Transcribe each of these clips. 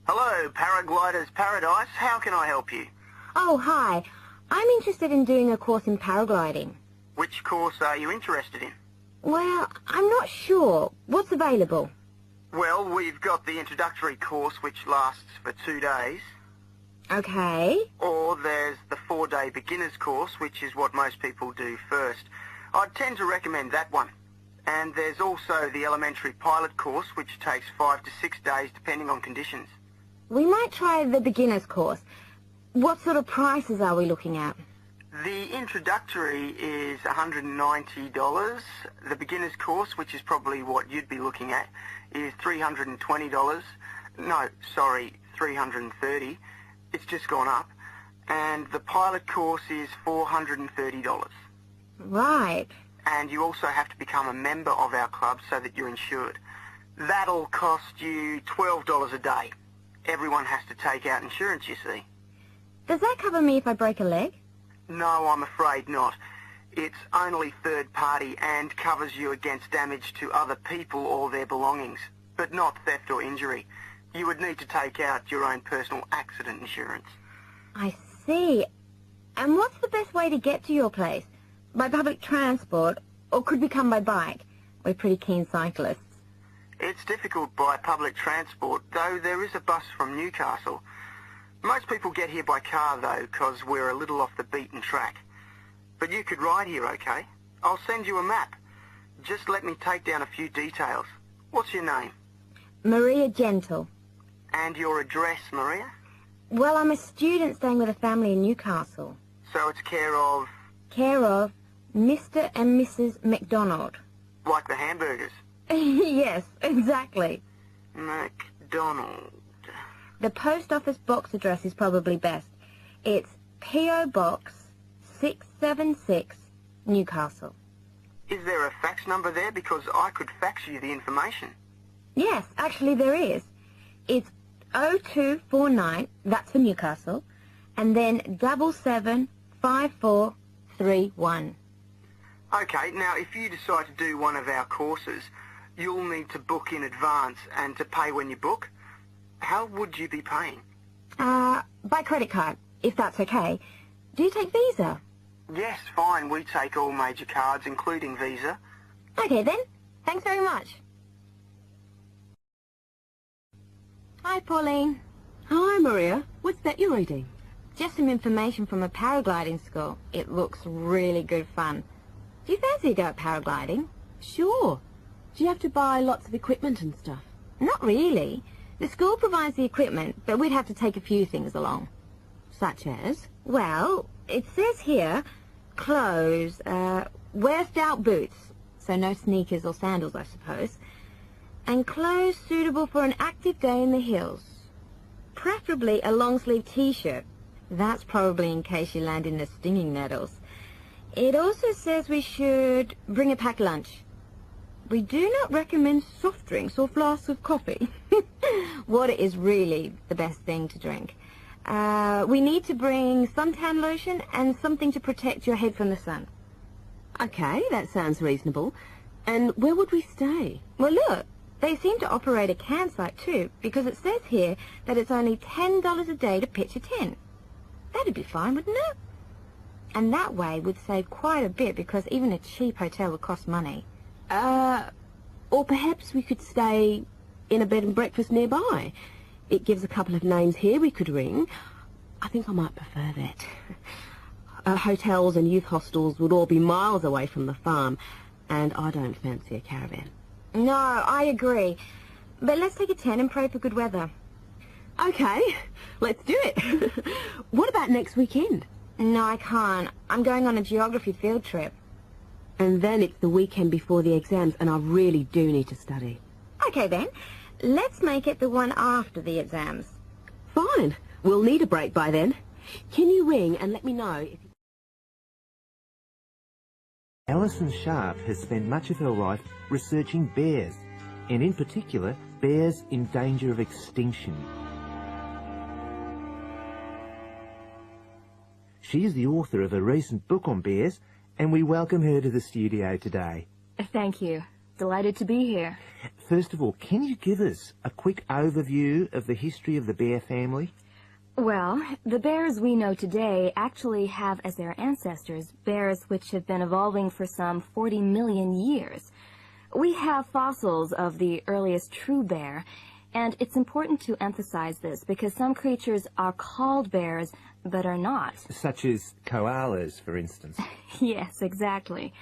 Hello, Paraglider's Paradise. How can I help you? Oh, hi. I'm interested in doing a course in paragliding. Which course are you interested in? Well, I'm not sure. What's available? Well, we've got the introductory course, which lasts for 2 days. Okay. Or there's the 4-day beginner's course, which is what most people do first. I'd tend to recommend that one. And there's also the elementary pilot course, which takes 5 to 6 days, depending on conditions. We might try the beginner's course. What sort of prices are we looking at? The introductory is $190. The beginner's course, which is probably what you'd be looking at, is $320. No, sorry, $330. It's just gone up. And the pilot course is $430. Right. And you also have to become a member of our club so that you're insured. That'll cost you $12 a day. Everyone has to take out insurance, you see. Does that cover me if I break a leg? No, I'm afraid not. It's only third party and covers you against damage to other people or their belongings, but not theft or injury. You would need to take out your own personal accident insurance. I see. And what's the best way to get to your place? By public transport, or could we come by bike? We're pretty keen cyclists. It's difficult by public transport, though there is a bus from Newcastle. Most people get here by car, though, because we're a little off the beaten track. But you could ride here, okay? I'll send you a map. Just let me take down a few details. What's your name? Maria Gentle. And your address, Maria? Well, I'm a student staying with a family in Newcastle. So it's care of... Care of Mr. and Mrs. McDonald. Like the hamburgers? Yes, exactly. McDonald. The post office box address is probably best. It's P.O. Box 676, Newcastle. Is there a fax number there? Because I could fax you the information. Yes, actually there is. It's 0249, that's for Newcastle, and then 775431. Okay, now if you decide to do one of our courses, you'll need to book in advance and to pay when you book. How would you be paying? By credit card, if that's okay. Do you take Visa? Yes, fine. We take all major cards, including Visa. Okay then. Thanks very much. Hi, Pauline. Hi, Maria. What's that you're reading? Just some information from a paragliding school. It looks really good fun. Do you fancy a go at paragliding? Sure. Do you have to buy lots of equipment and stuff? Not really. The school provides the equipment, but we'd have to take a few things along. Such as? Well, it says here, clothes, wear stout boots, so no sneakers or sandals, I suppose, and clothes suitable for an active day in the hills. Preferably a long-sleeve T-shirt. That's probably in case you land in the stinging nettles. It also says we should bring a packed lunch. We do not recommend soft drinks or flasks of coffee. Water is really the best thing to drink. We need to bring suntan lotion and something to protect your head from the sun. Okay, that sounds reasonable. And where would we stay? Well, look, they seem to operate a campsite too, because it says here that it's only $10 a day to pitch a tent. That'd be fine, wouldn't it? And that way we'd save quite a bit, because even a cheap hotel would cost money. Or perhaps we could stay in a bed and breakfast nearby. It gives a couple of names here we could ring. I think I might prefer that. Hotels and youth hostels would all be miles away from the farm, and I don't fancy a caravan. No, I agree. But let's take a tent and pray for good weather. Okay, let's do it. What about next weekend? No, I can't. I'm going on a geography field trip. And then it's the weekend before the exams, and I really do need to study. Okay, then. Let's make it the one after the exams. Fine. We'll need a break by then. Can you ring and let me know if... Alison Sharp has spent much of her life researching bears, and in particular, bears in danger of extinction. She is the author of a recent book on bears, and we welcome her to the studio today. Thank you. Delighted to be here. First of all, can you give us a quick overview of the history of the bear family? Well, the bears we know today actually have as their ancestors bears which have been evolving for some 40 million years. We have fossils of the earliest true bear, and it's important to emphasize this because some creatures are called bears but are not. Such as koalas, for instance. Yes, exactly.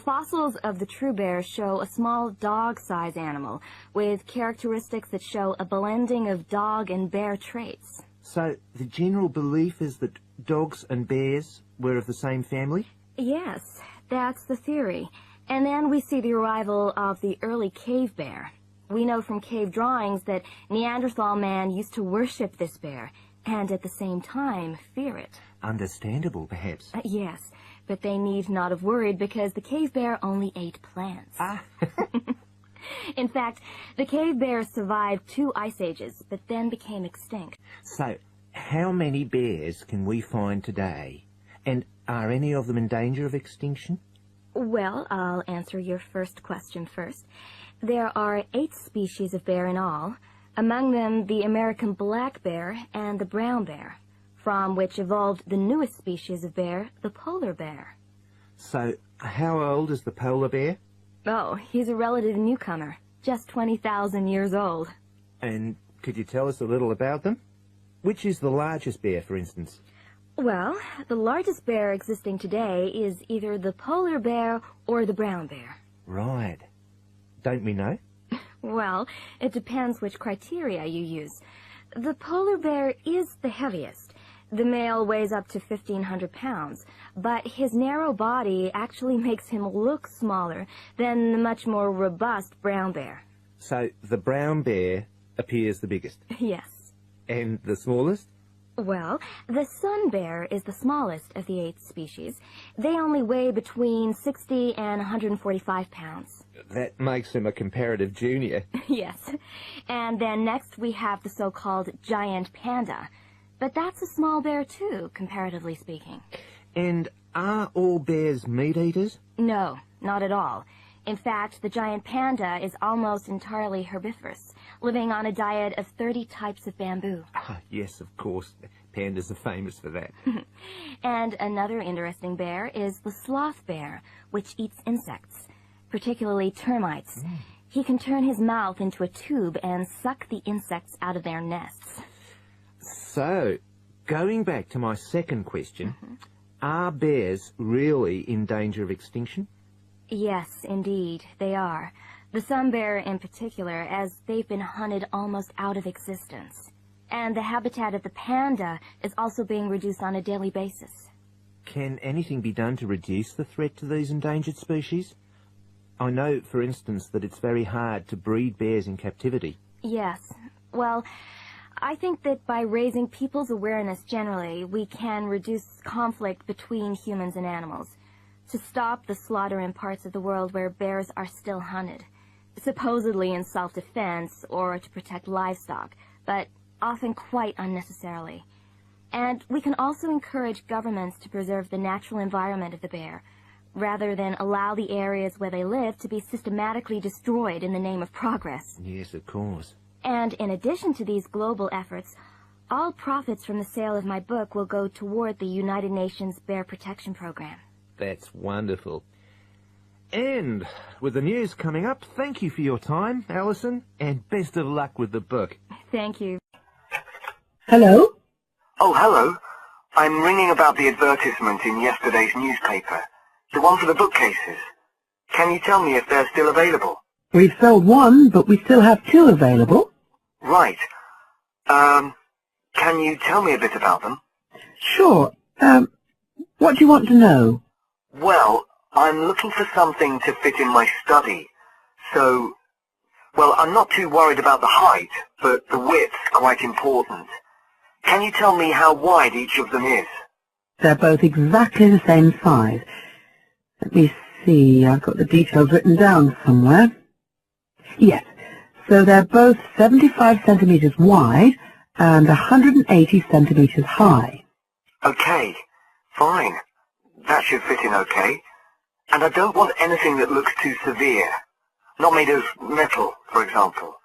Fossils of the true bear show a small dog-sized animal with characteristics that show a blending of dog and bear traits. So the general belief is that dogs and bears were of the same family? Yes, that's the theory. And then we see the arrival of the early cave bear. We know from cave drawings that Neanderthal man used to worship this bear, and at the same time fear it. Understandable, perhaps. Yes, but they need not have worried because the cave bear only ate plants. Ah. In fact, the cave bear survived 2 ice ages, but then became extinct. So, how many bears can we find today? And are any of them in danger of extinction? Well, I'll answer your first question first. There are 8 species of bear in all, among them the American black bear and the brown bear, from which evolved the newest species of bear, the polar bear. So, how old is the polar bear? Oh, he's a relative newcomer, just 20,000 years old. And could you tell us a little about them? Which is the largest bear, for instance? Well, the largest bear existing today is either the polar bear or the brown bear. Right. Don't we know? Well, it depends which criteria you use. The polar bear is the heaviest. The male weighs up to 1,500 pounds, but his narrow body actually makes him look smaller than the much more robust brown bear. So, the brown bear appears the biggest. Yes. And the smallest? Well, the sun bear is the smallest of the 8 species. They only weigh between 60 and 145 pounds. That makes him a comparative junior. Yes. And then next we have the so-called giant panda. But that's a small bear too, comparatively speaking. And are all bears meat eaters? No, not at all. In fact, the giant panda is almost entirely herbivorous, living on a diet of 30 types of bamboo. Ah, yes, of course. Pandas are famous for that. And another interesting bear is the sloth bear, which eats insects, particularly termites. He can turn his mouth into a tube and suck the insects out of their nests. So, going back to my second question, are bears really in danger of extinction? Yes, indeed, they are. The sun bear in particular, as they've been hunted almost out of existence. And the habitat of the panda is also being reduced on a daily basis. Can anything be done to reduce the threat to these endangered species? I know, for instance, that it's very hard to breed bears in captivity. Yes. Well, I think that by raising people's awareness generally, we can reduce conflict between humans and animals, to stop the slaughter in parts of the world where bears are still hunted, supposedly in self-defense or to protect livestock, but often quite unnecessarily. And we can also encourage governments to preserve the natural environment of the bear, rather than allow the areas where they live to be systematically destroyed in the name of progress. Yes, of course. And in addition to these global efforts, all profits from the sale of my book will go toward the United Nations Bear Protection Program. That's wonderful. And with the news coming up, thank you for your time, Alison, and best of luck with the book. Thank you. Hello? Oh, hello. I'm ringing about the advertisement in yesterday's newspaper. The one for the bookcases. Can you tell me if they're still available? We've sold 1, but we still have 2 available. Right. Can you tell me a bit about them? Sure. What do you want to know? Well, I'm looking for something to fit in my study. So, well, I'm not too worried about the height, but the width's quite important. Can you tell me how wide each of them is? They're both exactly the same size. Let me see, I've got the details written down somewhere. Yes, so they're both 75 centimeters wide and 180 centimeters high. Okay, fine. That should fit in okay. And I don't want anything that looks too severe. Not made of metal, for example.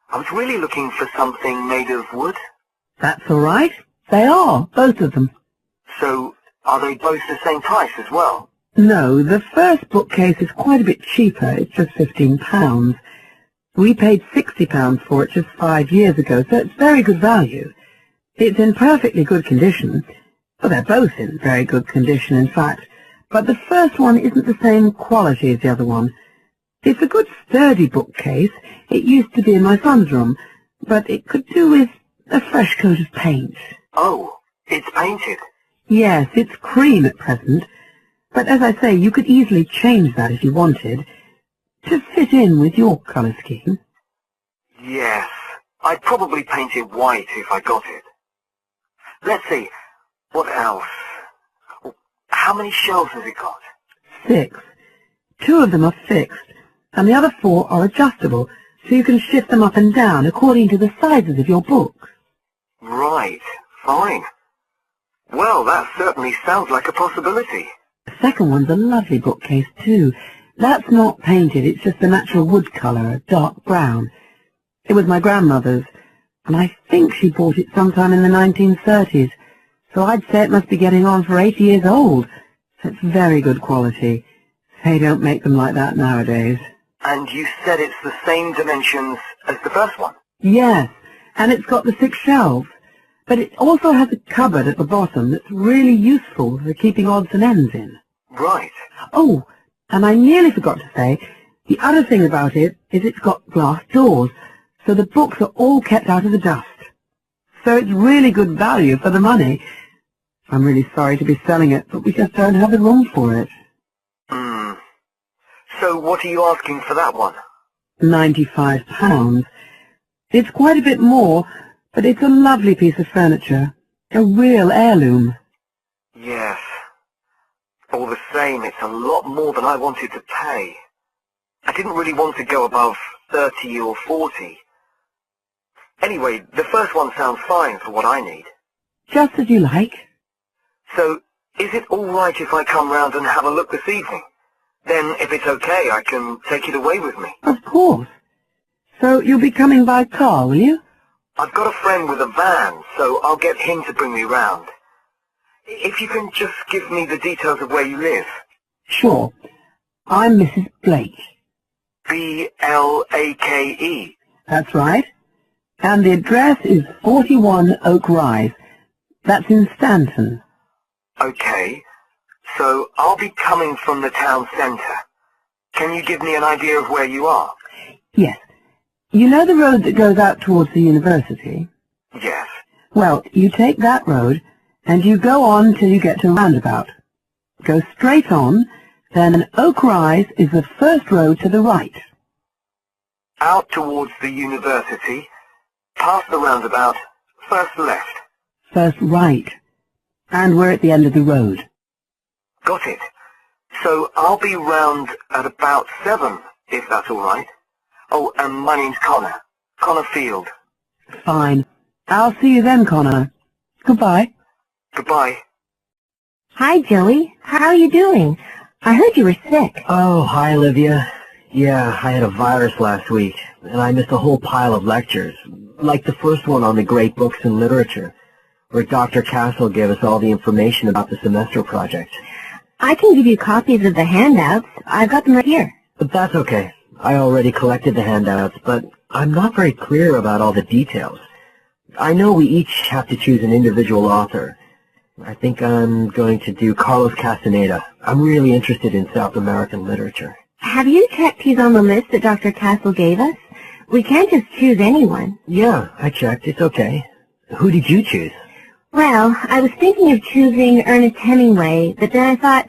I was really looking for something made of wood. That's all right. They are, both of them. So, are they both the same price as well? No, the first bookcase is quite a bit cheaper. It's just £15. We paid £60 for it just 5 years ago, so it's very good value. It's in perfectly good condition. Well, they're both in very good condition, in fact. But the first one isn't the same quality as the other one. It's a good sturdy bookcase. It used to be in my son's room, but it could do with a fresh coat of paint. Oh, it's painted. Yes, it's cream at present. But as I say, you could easily change that if you wanted, to fit in with your colour scheme. Yes, I'd probably paint it white if I got it. Let's see, what else? How many shelves has it got? 6. 2 of them are fixed, and the other 4 are adjustable, so you can shift them up and down according to the sizes of your books. Right, fine. Well, that certainly sounds like a possibility. The second one's a lovely bookcase too. That's not painted, it's just a natural wood colour, a dark brown. It was my grandmother's, and I think she bought it sometime in the 1930s, so I'd say it must be getting on for 80 years old. So it's very good quality. They don't make them like that nowadays. And you said it's the same dimensions as the first one? Yes, and it's got the 6 shelves. But it also has a cupboard at the bottom that's really useful for keeping odds and ends in. Right. Oh, and I nearly forgot to say, the other thing about it is it's got glass doors, so the books are all kept out of the dust. So it's really good value for the money. I'm really sorry to be selling it, but we just don't have the room for it. So what are you asking for that one? £95. It's quite a bit more, but it's a lovely piece of furniture. A real heirloom. Yes. All the same, it's a lot more than I wanted to pay. I didn't really want to go above 30 or 40. Anyway, the first one sounds fine for what I need. Just as you like. So, is it all right if I come round and have a look this evening? Then, if it's okay, I can take it away with me. Of course. So you'll be coming by car, will you? I've got a friend with a van, so I'll get him to bring me round. If you can just give me the details of where you live. Sure. I'm Mrs. Blake. B-L-A-K-E. That's right. And the address is 41 Oak Rise. That's in Stanton. Okay. So I'll be coming from the town centre. Can you give me an idea of where you are? Yes. You know the road that goes out towards the university? Yes. Well, you take that road, and you go on till you get to a roundabout. Go straight on, then Oak Rise is the first road to the right. Out towards the university, past the roundabout, first left. First right. And we're at the end of the road. Got it. So I'll be round at about 7, if that's all right. Oh, and my name's Connor. Connor Field. Fine. I'll see you then, Connor. Goodbye. Goodbye. Hi, Joey. How are you doing? I heard you were sick. Oh, hi, Olivia. Yeah, I had a virus last week, and I missed a whole pile of lectures, like the first one on the great books and literature, where Dr. Castle gave us all the information about the semester project. I can give you copies of the handouts. I've got them right here. But that's okay. I already collected the handouts, but I'm not very clear about all the details. I know we each have to choose an individual author. I think I'm going to do Carlos Castaneda. I'm really interested in South American literature. Have you checked he's on the list that Dr. Castle gave us? We can't just choose anyone. Yeah, I checked. It's okay. Who did you choose? Well, I was thinking of choosing Ernest Hemingway, but then I thought,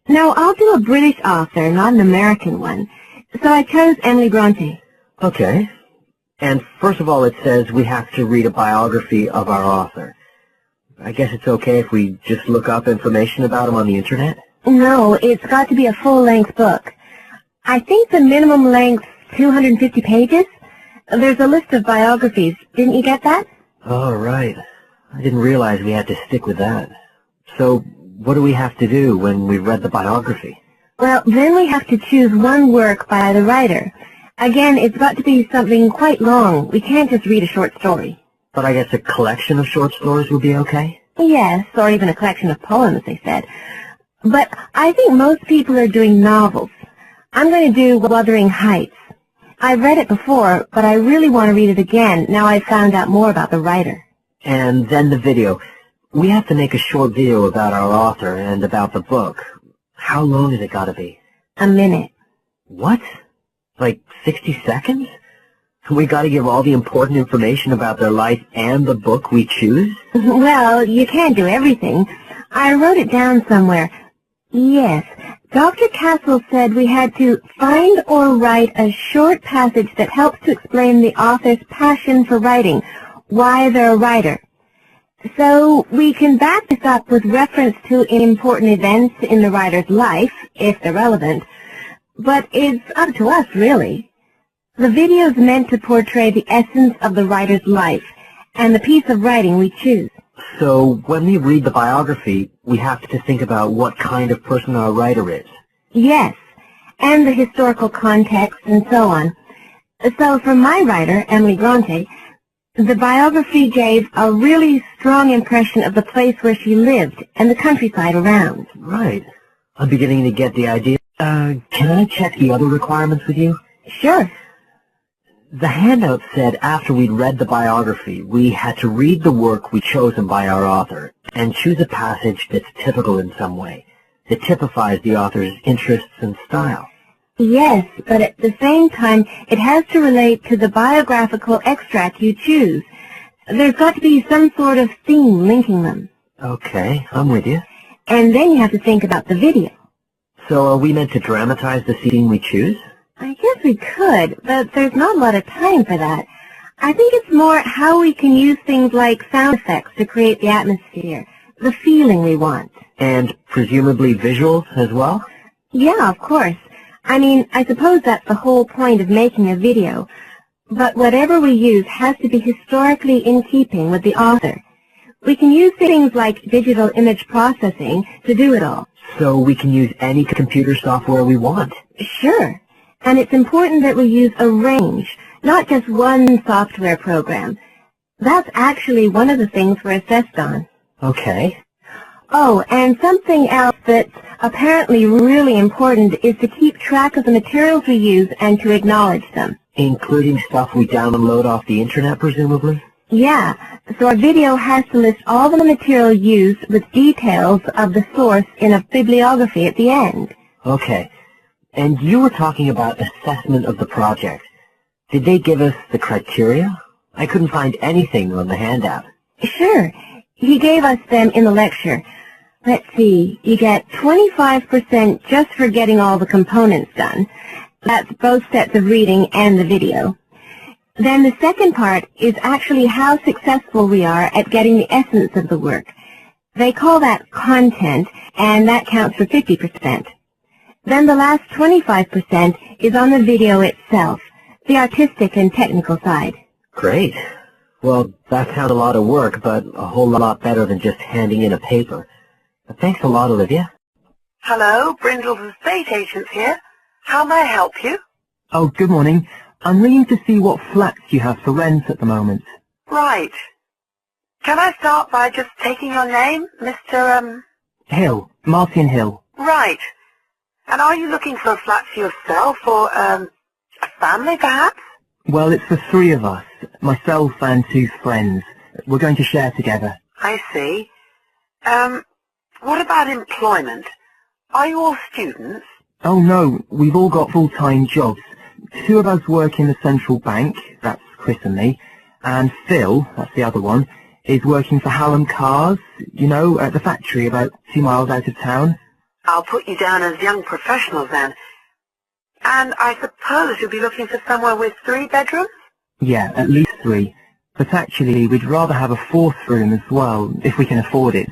no, I'll do a British author, not an American one. So I chose Emily Bronte. Okay. And first of all, it says we have to read a biography of our author. I guess it's okay if we just look up information about him on the internet? No, it's got to be a full-length book. I think the minimum length's 250 pages. There's a list of biographies. Didn't you get that? Oh, right. I didn't realize we had to stick with that. So, what do we have to do when we've read the biography? Well, then we have to choose one work by the writer. Again, it's got to be something quite long. We can't just read a short story. But I guess a collection of short stories would be okay? Yes, or even a collection of poems, they said. But I think most people are doing novels. I'm going to do Wuthering Heights. I've read it before, but I really want to read it again now I've found out more about the writer. And then the video. We have to make a short video about our author and about the book. How long has it got to be? A minute. What? Like 60 seconds? We got to give all the important information about their life and the book we choose? Well, you can't do everything. I wrote it down somewhere. Yes, Dr. Castle said we had to find or write a short passage that helps to explain the author's passion for writing, why they're a writer. So we can back this up with reference to important events in the writer's life, if they're relevant. But it's up to us, really. The video's meant to portray the essence of the writer's life and the piece of writing we choose. So when we read the biography, we have to think about what kind of person our writer is. Yes, and the historical context and so on. So for my writer, Emily Bronte, the biography gave a really strong impression of the place where she lived and the countryside around. Right. I'm beginning to get the idea. Can I check the other requirements with you? Sure. The handout said after we'd read the biography, we had to read the work we'd chosen by our author and choose a passage that's typical in some way, that typifies the author's interests and style. Yes, but at the same time, it has to relate to the biographical extract you choose. There's got to be some sort of theme linking them. Okay, I'm with you. And then you have to think about the video. So are we meant to dramatize the scene we choose? I guess we could, but there's not a lot of time for that. I think it's more how we can use things like sound effects to create the atmosphere, the feeling we want. And presumably visuals as well? Yeah, of course. I mean, I suppose that's the whole point of making a video. But whatever we use has to be historically in keeping with the author. We can use things like digital image processing to do it all. So we can use any computer software we want? Sure. And it's important that we use a range, not just one software program. That's actually one of the things we're assessed on. Okay. Oh, and something else that's apparently really important is to keep track of the materials we use and to acknowledge them. Including stuff we download off the internet, presumably? Yeah, so our video has to list all the material used with details of the source in a bibliography at the end. Okay. And you were talking about assessment of the project. Did they give us the criteria? I couldn't find anything on the handout. Sure. He gave us them in the lecture. Let's see. You get 25% just for getting all the components done. That's both sets of reading and the video. Then the second part is actually how successful we are at getting the essence of the work. They call that content, and that counts for 50%. Then the last 25% is on the video itself, the artistic and technical side. Great. Well, that sounds a lot of work, but a whole lot better than just handing in a paper. Thanks a lot, Olivia. Hello, Brindle's estate agents here. How may I help you? Oh, good morning. I'm ringing to see what flats you have for rent at the moment. Right. Can I start by just taking your name, Mr. Hill. Martin Hill. Right. And are you looking for a flat for yourself or, a family, perhaps? Well, it's for three of us, myself and two friends. We're going to share together. I see. What about employment? Are you all students? Oh no, we've all got full-time jobs. Two of us work in the central bank, that's Chris and me, and Phil, that's the other one, is working for Hallam Cars, you know, at the factory about 2 miles out of town. I'll put you down as young professionals then. And I suppose you'll be looking for somewhere with 3 bedrooms? Yeah, at least 3. But actually, we'd rather have a 4th room as well, if we can afford it.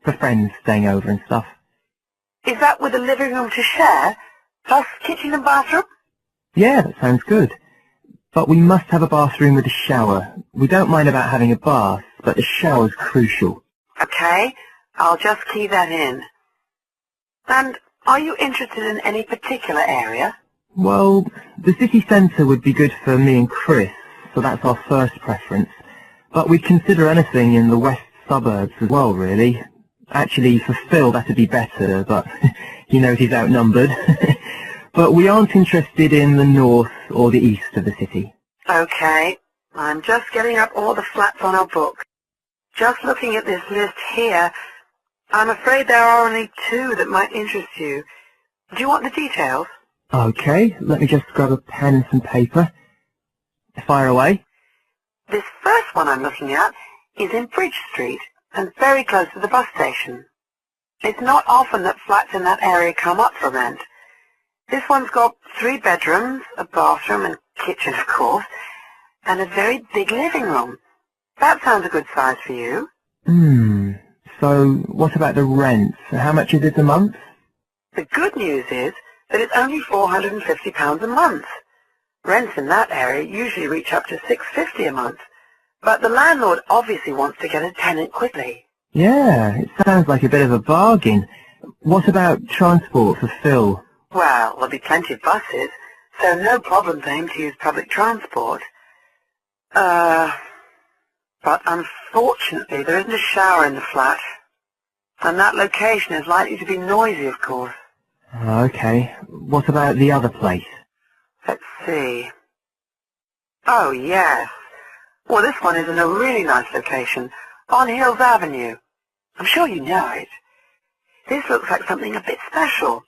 For friends staying over and stuff. Is that with a living room to share, plus kitchen and bathroom? Yeah, that sounds good. But we must have a bathroom with a shower. We don't mind about having a bath, but the shower's crucial. Okay, I'll just key that in. And are you interested in any particular area? Well, the city centre would be good for me and Chris, so that's our first preference. But we'd consider anything in the west suburbs as well, really. Actually, for Phil, that'd be better, but he knows he's outnumbered. But we aren't interested in the north or the east of the city. Okay, I'm just getting up all the flats on our book. Just looking at this list here, I'm afraid there are only 2 that might interest you. Do you want the details? Okay, let me just grab a pen and some paper. Fire away. This first one I'm looking at is in Bridge Street and very close to the bus station. It's not often that flats in that area come up for rent. This one's got 3 bedrooms, a bathroom and kitchen, of course, and a very big living room. That sounds a good size for you. So what about the rent? How much is it a month? The good news is that it's only £450 a month. Rents in that area usually reach up to $650 a month, but the landlord obviously wants to get a tenant quickly. Yeah, it sounds like a bit of a bargain. What about transport for Phil? Well, there'll be plenty of buses, so no problem for him to use public transport. But unfortunately there isn't a shower in the flat, and that location is likely to be noisy, of course. Okay, what about the other place? Let's see. Oh, yes. Well, this one is in a really nice location, on Hills Avenue. I'm sure you know it. This looks like something a bit special.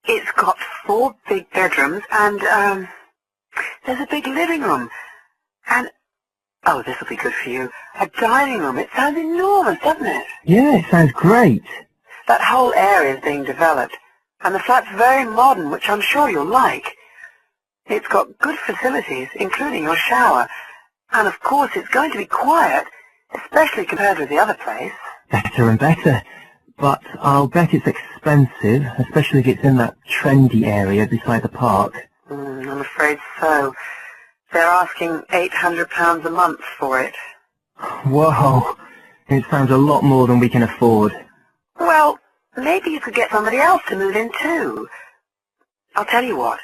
It's got 4 big bedrooms and, there's a big living room. And, oh, this will be good for you, a dining room. It sounds enormous, doesn't it? Yeah, it sounds great. That whole area is being developed, and the flat's very modern, which I'm sure you'll like. It's got good facilities, including your shower, and of course it's going to be quiet, especially compared with the other place. Better and better. But I'll bet it's expensive, especially if it's in that trendy area beside the park. I'm afraid so. They're asking £800 a month for it. Whoa, it sounds a lot more than we can afford. Well, maybe you could get somebody else to move in too. I'll tell you what,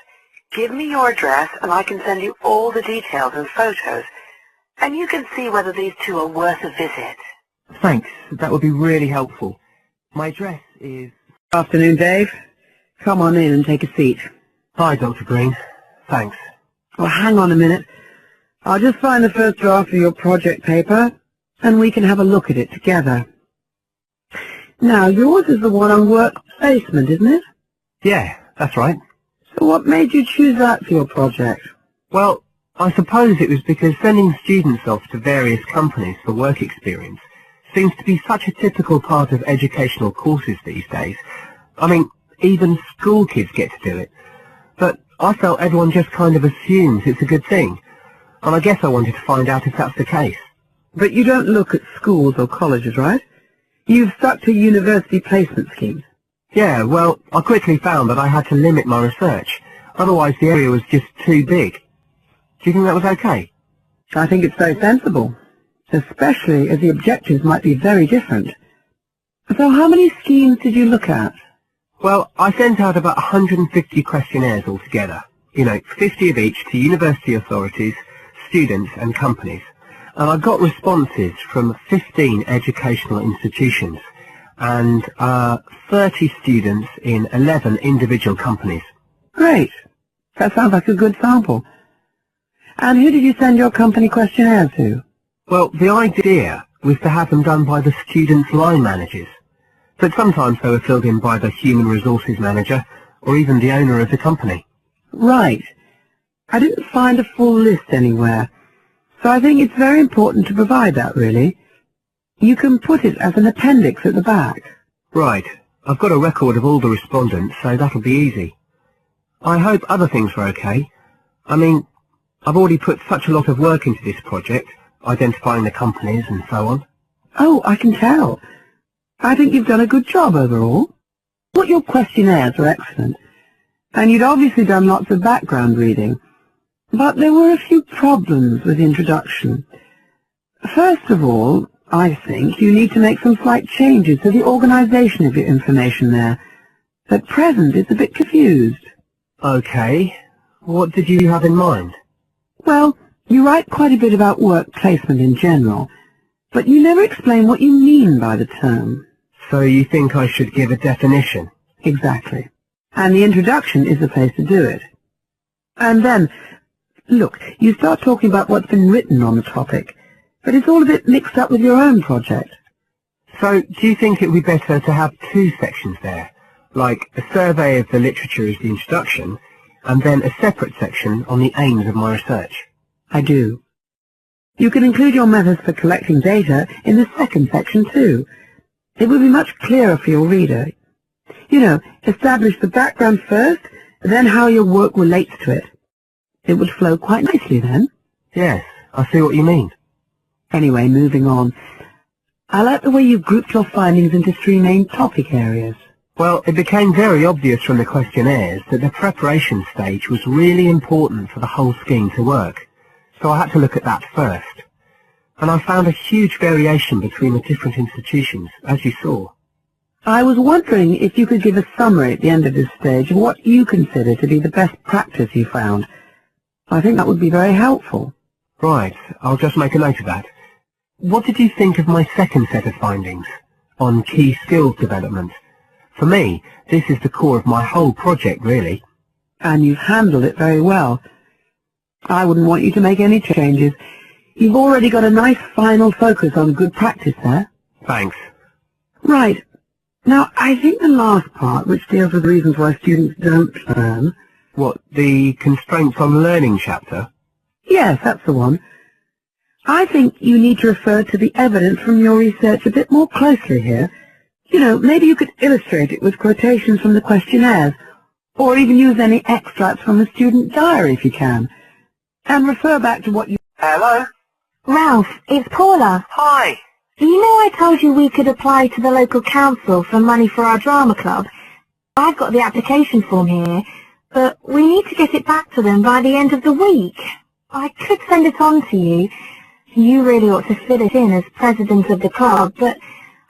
give me your address and I can send you all the details and photos, and you can see whether these 2 are worth a visit. Thanks, that would be really helpful. My address is... Afternoon, Dave. Come on in and take a seat. Hi, Dr. Green. Thanks. Well, hang on a minute. I'll just find the first draft of your project paper, and we can have a look at it together. Now, yours is the one on work placement, isn't it? Yeah, that's right. So what made you choose that for your project? Well, I suppose it was because sending students off to various companies for work experience seems to be such a typical part of educational courses these days. I mean, even school kids get to do it. But I felt everyone just kind of assumes it's a good thing, and I guess I wanted to find out if that's the case. But you don't look at schools or colleges, right? You've stuck to university placement schemes. Yeah, well, I quickly found that I had to limit my research, otherwise the area was just too big. Do you think that was okay? I think it's very sensible, especially as the objectives might be very different. So how many schemes did you look at? Well, I sent out about 150 questionnaires altogether. 50 of each to university authorities, students and companies. And I got responses from 15 educational institutions and 30 students in 11 individual companies. Great. That sounds like a good sample. And who did you send your company questionnaire to? Well, the idea was to have them done by the students' line managers. But sometimes they were filled in by the human resources manager or even the owner of the company. Right. I didn't find a full list anywhere, so I think it's very important to provide that, really. You can put it as an appendix at the back. Right. I've got a record of all the respondents, so that'll be easy. I hope other things were okay. I mean, I've already put such a lot of work into this project, identifying the companies and so on. Oh, I can tell. I think you've done a good job overall. But your questionnaires were excellent, and you'd obviously done lots of background reading. But there were a few problems with the introduction. First of all, I think you need to make some slight changes to the organization of your information there. At present, it's a bit confused. Okay. What did you have in mind? Well, you write quite a bit about work placement in general, but you never explain what you mean by the term. So you think I should give a definition? Exactly. And the introduction is the place to do it. And then, look, you start talking about what's been written on the topic, but it's all a bit mixed up with your own project. So do you think it would be better to have two sections there, like a survey of the literature as the introduction, and then a separate section on the aims of my research? I do. You can include your methods for collecting data in the second section too. It would be much clearer for your reader. You know, establish the background first, then how your work relates to it. It would flow quite nicely then. Yes, I see what you mean. Anyway, moving on. I like the way you've grouped your findings into three main topic areas. Well, it became very obvious from the questionnaires that the preparation stage was really important for the whole scheme to work. So I had to look at that first. And I found a huge variation between the different institutions, as you saw. I was wondering if you could give a summary at the end of this stage of what you consider to be the best practice you found. I think that would be very helpful. Right, I'll just make a note of that. What did you think of my second set of findings on key skills development? For me, this is the core of my whole project, really. And you've handled it very well. I wouldn't want you to make any changes. You've already got a nice final focus on good practice there. Thanks. Right. Now, I think the last part, which deals with reasons why students don't learn... What, the constraints on learning chapter? Yes, that's the one. I think you need to refer to the evidence from your research a bit more closely here. You know, maybe you could illustrate it with quotations from the questionnaires, or even use any extracts from the student diary if you can, and refer back to what you... Hello? Ralph, it's Paula. Hi. You know I told you we could apply to the local council for money for our drama club? I've got the application form here, but we need to get it back to them by the end of the week. I could send it on to you. You really ought to fill it in as president of the club, but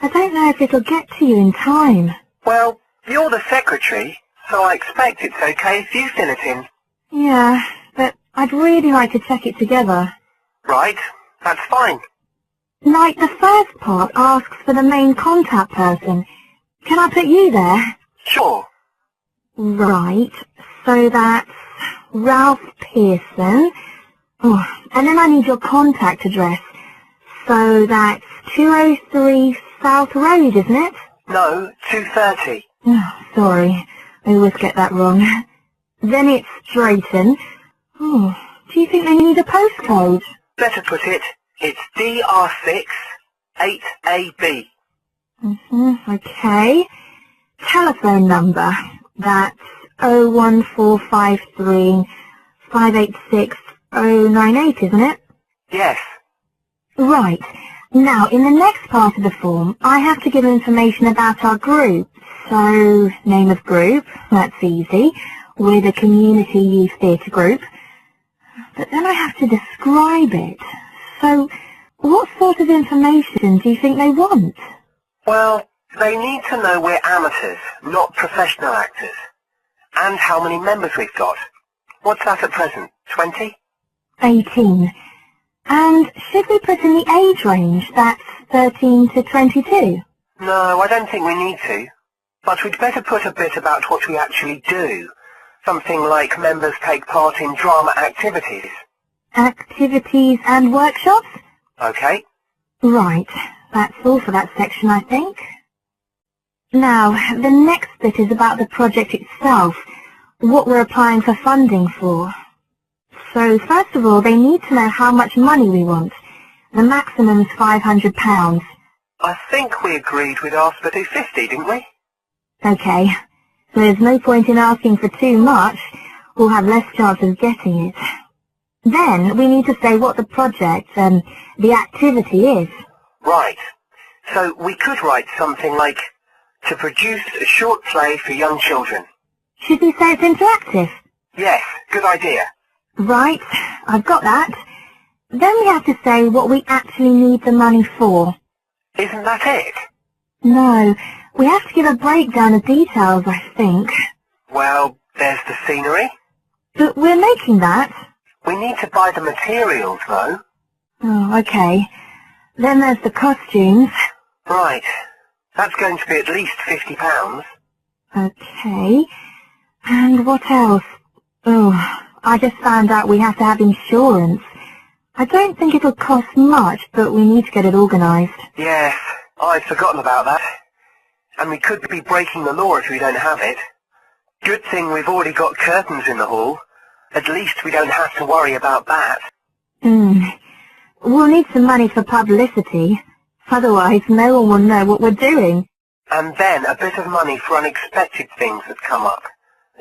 I don't know if it'll get to you in time. Well, you're the secretary, so I expect it's okay if you fill it in. Yeah, but I'd really like to check it together. Right, that's fine. Like, the first part asks for the main contact person. Can I put you there? Sure. Right, so that's Ralph Pearson. Oh, and then I need your contact address. So that's 203 South Road, isn't it? No, 230. Oh, sorry, I always get that wrong. Then it's Drayton. Oh, do you think they need a postcode? Better put it, it's DR6 8AB. Okay. Telephone number. That's 01453 586 098, isn't it? Yes. Right. Now, in the next part of the form, I have to give information about our group. So, name of group, that's easy. We're the Community Youth Theatre Group. But then I have to describe it. So, what sort of information do you think they want? Well, they need to know we're amateurs, not professional actors. And how many members we've got. What's that at present? 20? 18. And should we put in the age range? That's 13 to 22? No, I don't think we need to. But we'd better put a bit about what we actually do. Something like members take part in drama activities. Activities and workshops? Okay. Right. That's all for that section, I think. Now, the next bit is about the project itself, what we're applying for funding for. So, first of all, they need to know how much money we want. The maximum's £500. I think we agreed we'd ask for 250, didn't we? Okay. So there's no point in asking for too much. We'll have less chance of getting it. Then we need to say what the project, the activity is. Right. So we could write something like, to produce a short play for young children. Should we say it's interactive? Yes, good idea. Right, I've got that. Then we have to say what we actually need the money for. Isn't that it? No, we have to give a breakdown of details, I think. Well, There's the scenery. But we're making that. We need to buy the materials, though. Oh, okay. Then there's the costumes. Right. That's going to be at least £50. Okay. And what else? Oh, I just found out we have to have insurance. I don't think it'll cost much, but we need to get it organised. Yes, I'd forgotten about that. And we could be breaking the law if we don't have it. Good thing we've already got curtains in the hall. At least we don't have to worry about that. We'll need some money for publicity. Otherwise, no one will know what we're doing. And then a bit of money for unexpected things that come up.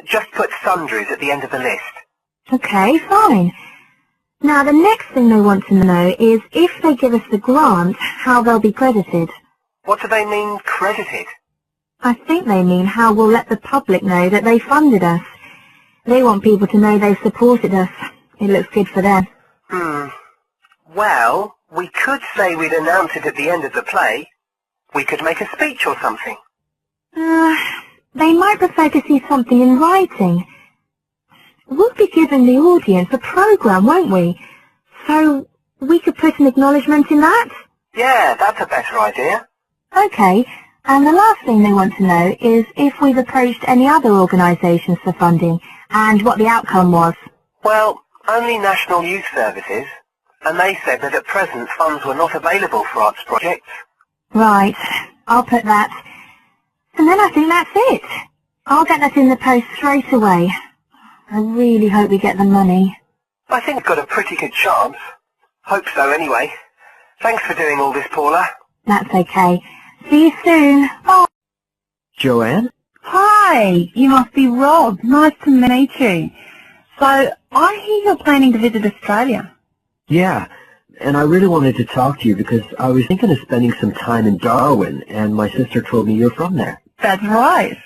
Just put sundries at the end of the list. Okay, fine. Now, the next thing they want to know is if they give us the grant, how they'll be credited. What do they mean, credited? I think they mean how we'll let the public know that they funded us. They want people to know they've supported us. It looks good for them. Well, we could say we'd announce it at the end of the play. We could make a speech or something. They might prefer to see something in writing. We'll be giving the audience a programme, won't we? So we could put an acknowledgement in that? Yeah, that's a better idea. Okay, and the last thing they want to know is if we've approached any other organisations for funding and what the outcome was. Well, only National Youth Services, and they said that at present funds were not available for arts projects. Right, I'll put that. And then I think that's it. I'll get that in the post straight away. I really hope we get the money. I think we've got a pretty good chance. Hope so anyway. Thanks for doing all this, Paula. That's okay. See you soon. Bye. Joanne? Hi, you must be Rob. Nice to meet you. So, I hear you're planning to visit Australia. Yeah, and I really wanted to talk to you because I was thinking of spending some time in Darwin, and my sister told me you're from there. That's right.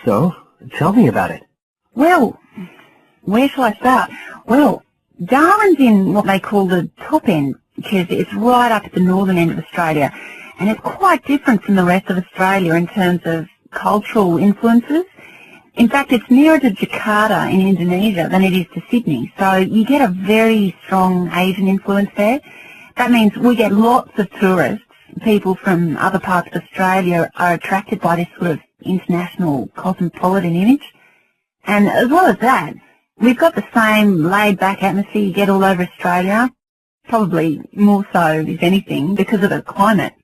So, tell me about it. Well, where shall I start? Well, Darwin's in what they call the top end, because it's right up at the northern end of Australia, and it's quite different from the rest of Australia in terms of cultural influences. In fact, it's nearer to Jakarta in Indonesia than it is to Sydney, so you get a very strong Asian influence there. That means we get lots of tourists. People from other parts of Australia are attracted by this sort of international cosmopolitan image. And as well as that, we've got the same laid-back atmosphere you get all over Australia, probably more so, if anything, because of the climate.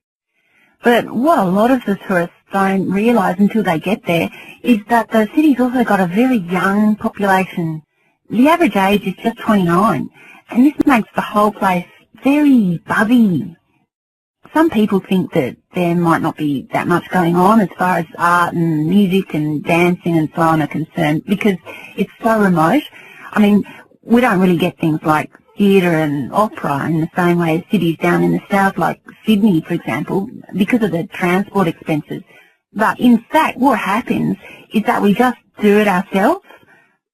But what a lot of the tourists don't realise until they get there is that the city's also got a very young population. The average age is just 29, and this makes the whole place very buzzy. Some people think that there might not be that much going on as far as art and music and dancing and so on are concerned because it's so remote. I mean, we don't really get things like theatre and opera in the same way as cities down in the south like Sydney, for example, because of the transport expenses. But in fact, what happens is that we just do it ourselves.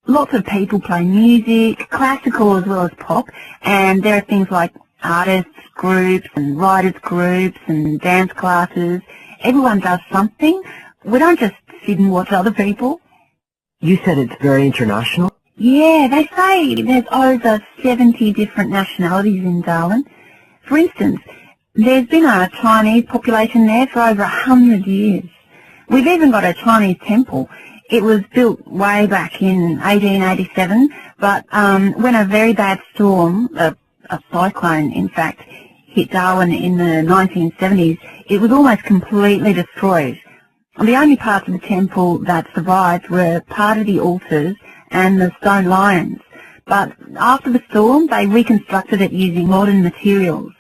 Lots of people play music, classical as well as pop, and there are things like artists groups and writers groups and dance classes. Everyone does something. We don't just sit and watch other people. You said it's very international? Yeah, they say there's over 70 different nationalities in Darwin. For instance, there's been a Chinese population there for over 100 years. We've even got a Chinese temple. It was built way back in 1887, but when a very bad storm, a cyclone in fact, hit Darwin in the 1970s, it was almost completely destroyed. The only parts of the temple that survived were part of the altars and the stone lions, but after the storm they reconstructed it using modern materials.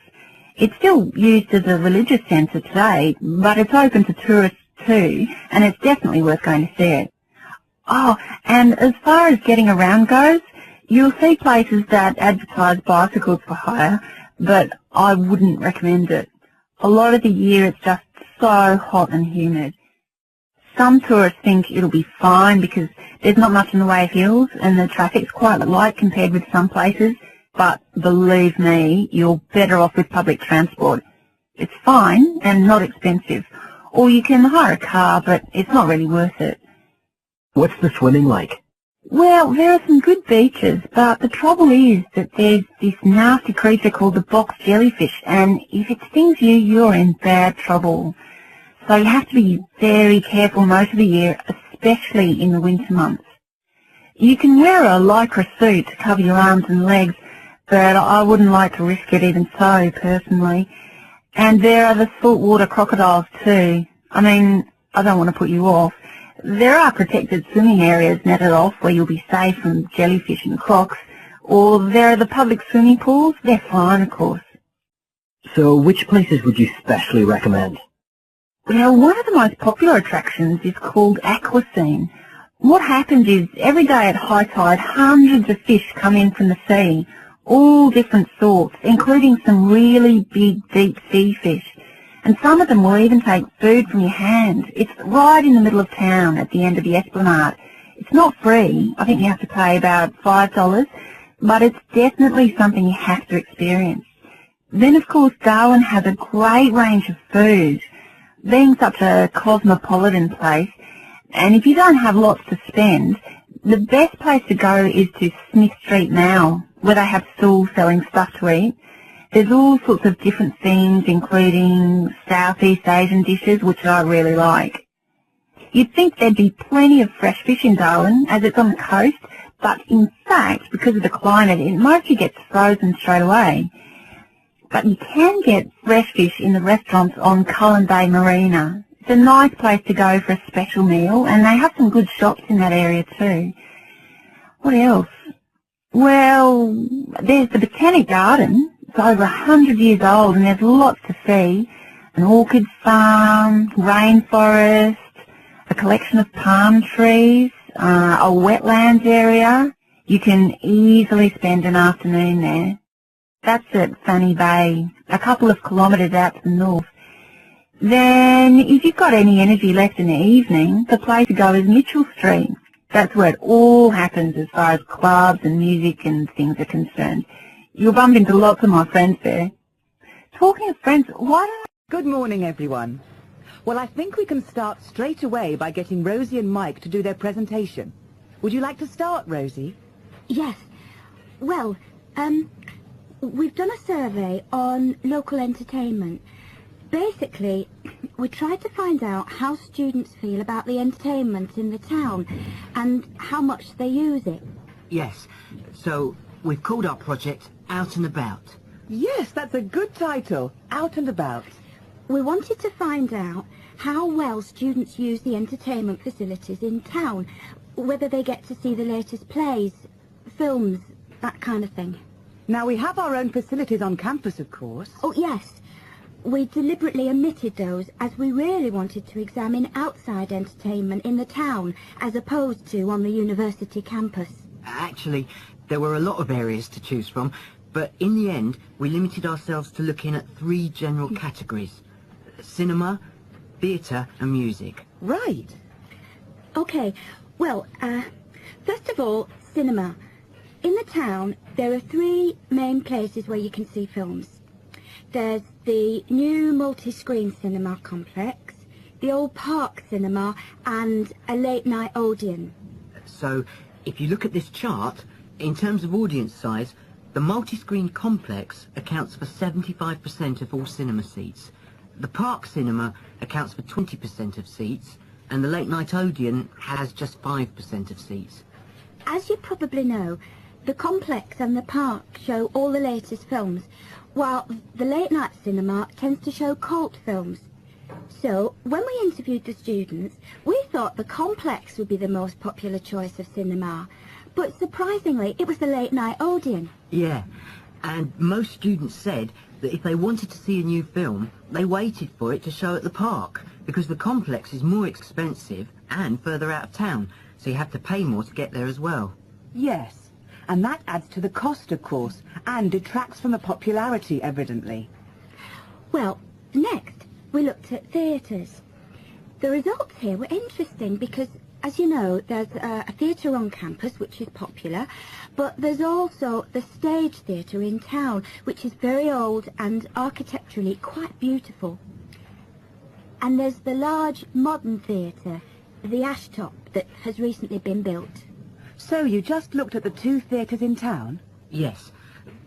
It's still used as a religious centre today, but it's open to tourists too, and it's definitely worth going to see it. Oh, and as far as getting around goes, you'll see places that advertise bicycles for hire, but I wouldn't recommend it. A lot of the year it's just so hot and humid. Some tourists think it'll be fine because there's not much in the way of hills and the traffic's quite light compared with some places, but believe me, you're better off with public transport. It's fine and not expensive, or you can hire a car, but it's not really worth it. What's the swimming like? Well, there are some good beaches, but the trouble is that there's this nasty creature called the box jellyfish, and if it stings you, you're in bad trouble. So you have to be very careful most of the year, especially in the winter months. You can wear a lycra suit to cover your arms and legs, but I wouldn't like to risk it even so, personally. And there are the saltwater crocodiles too. I mean, I don't want to put you off. There are protected swimming areas netted off where you'll be safe from jellyfish and crocs, or there are the public swimming pools. They're fine, of course. So which places would you specially recommend? Well, one of the most popular attractions is called Aquascene. What happens is every day at high tide, hundreds of fish come in from the sea, all different sorts, including some really big deep sea fish. And some of them will even take food from your hand. It's right in the middle of town at the end of the esplanade. It's not free. I think you have to pay about $5, but it's definitely something you have to experience. Then, of course, Darwin has a great range of food, being such a cosmopolitan place. And if you don't have lots to spend, the best place to go is to Smith Street now, where they have stalls selling stuff to eat. There's all sorts of different things, including Southeast Asian dishes, which I really like. You'd think there'd be plenty of fresh fish in Darwin, as it's on the coast, but in fact, because of the climate, it mostly gets frozen straight away. But you can get fresh fish in the restaurants on Cullen Bay Marina. It's a nice place to go for a special meal, and they have some good shops in that area too. What else? Well, there's the Botanic Garden. It's over 100 years old, and there's lots to see. An orchid farm, rainforest, a collection of palm trees, a wetlands area. You can easily spend an afternoon there. That's at Fanny Bay, a couple of kilometres out to the north. Then, if you've got any energy left in the evening, the place to go is Mitchell Street. That's where it all happens as far as clubs and music and things are concerned. You'll bump into lots of my friends there. Talking of friends, why don't... Good morning, everyone. Well, I think we can start straight away by getting Rosie and Mike to do their presentation. Would you like to start, Rosie? Yes. Well, we've done a survey on local entertainment. Basically, we tried to find out how students feel about the entertainment in the town and how much they use it. Yes, so we've called our project Out and About. Yes, that's a good title, Out and About. We wanted to find out how well students use the entertainment facilities in town, whether they get to see the latest plays, films, that kind of thing. Now, we have our own facilities on campus, of course. Oh, yes. We deliberately omitted those as we really wanted to examine outside entertainment in the town as opposed to on the university campus. Actually, there were a lot of areas to choose from, but in the end, we limited ourselves to looking at 3 general categories: cinema, theatre and music. Right. Okay, well, first of all, cinema. In the town, there are 3 main places where you can see films. There's the new multi-screen cinema complex, the old park cinema, and a late-night Odeon. So, if you look at this chart, in terms of audience size, the multi-screen complex accounts for 75% of all cinema seats. The park cinema accounts for 20% of seats, and the late-night Odeon has just 5% of seats. As you probably know, the complex and the park show all the latest films, while the late-night cinema tends to show cult films. So, when we interviewed the students, we thought the complex would be the most popular choice of cinema, but surprisingly, it was the late-night Odeon. Yeah, and most students said that if they wanted to see a new film, they waited for it to show at the park, because the complex is more expensive and further out of town, so you have to pay more to get there as well. Yes, and that adds to the cost, of course, and detracts from the popularity, evidently. Well, next, we looked at theatres. The results here were interesting because, as you know, there's a theatre on campus, which is popular, but there's also the Stage Theatre in town, which is very old and architecturally quite beautiful. And there's the large modern theatre, the Ashtop, that has recently been built. So you just looked at the 2 theatres in town? Yes,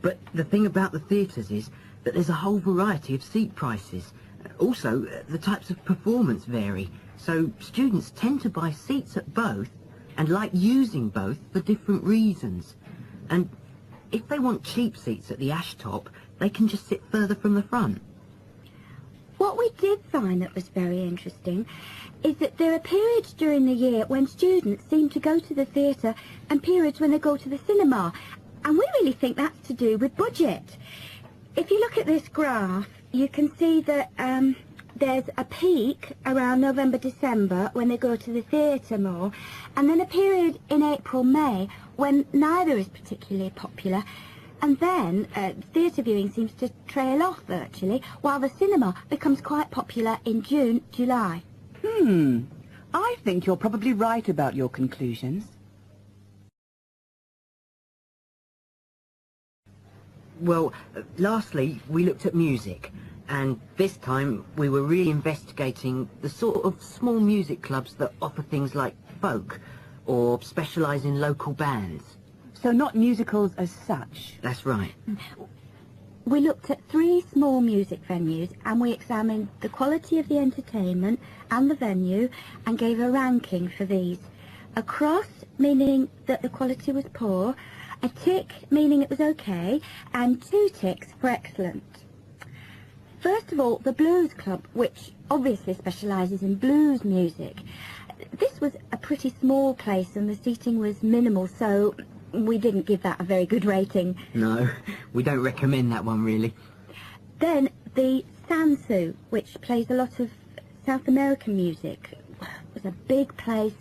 but the thing about the theatres is that there's a whole variety of seat prices. Also, the types of performance vary, so students tend to buy seats at both and like using both for different reasons. And if they want cheap seats at the Ash Top, they can just sit further from the front. What we did find that was very interesting is that there are periods during the year when students seem to go to the theatre and periods when they go to the cinema. And we really think that's to do with budget. If you look at this graph, you can see that there's a peak around November, December when they go to the theatre more, and then a period in April, May when neither is particularly popular. And then theatre viewing seems to trail off virtually, while the cinema becomes quite popular in June, July. I think you're probably right about your conclusions. Well, lastly, we looked at music, and this time we were really investigating the sort of small music clubs that offer things like folk, or specialise in local bands. So not musicals as such? That's right. We looked at 3 small music venues and we examined the quality of the entertainment and the venue and gave a ranking for these. A cross, meaning that the quality was poor, a tick, meaning it was okay, and 2 ticks for excellent. First of all, the Blues Club, which obviously specialises in blues music. This was a pretty small place and the seating was minimal, so we didn't give that a very good rating. No, we don't recommend that one, really. Then the Sansu, which plays a lot of South American music. It was a big place,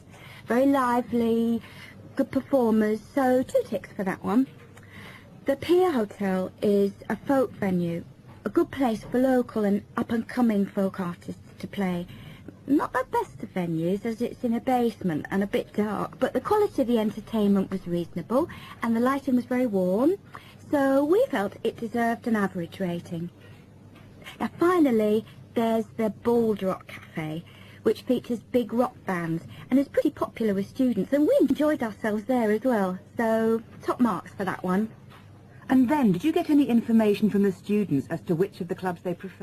very lively, good performers, so 2 ticks for that one. The Pier Hotel is a folk venue, a good place for local and up-and-coming folk artists to play. Not the best of venues, as it's in a basement and a bit dark, but the quality of the entertainment was reasonable and the lighting was very warm, so we felt it deserved an average rating. Now finally, there's the Bald Rock Cafe, which features big rock bands and is pretty popular with students, and we enjoyed ourselves there as well, so top marks for that one. And then, did you get any information from the students as to which of the clubs they prefer?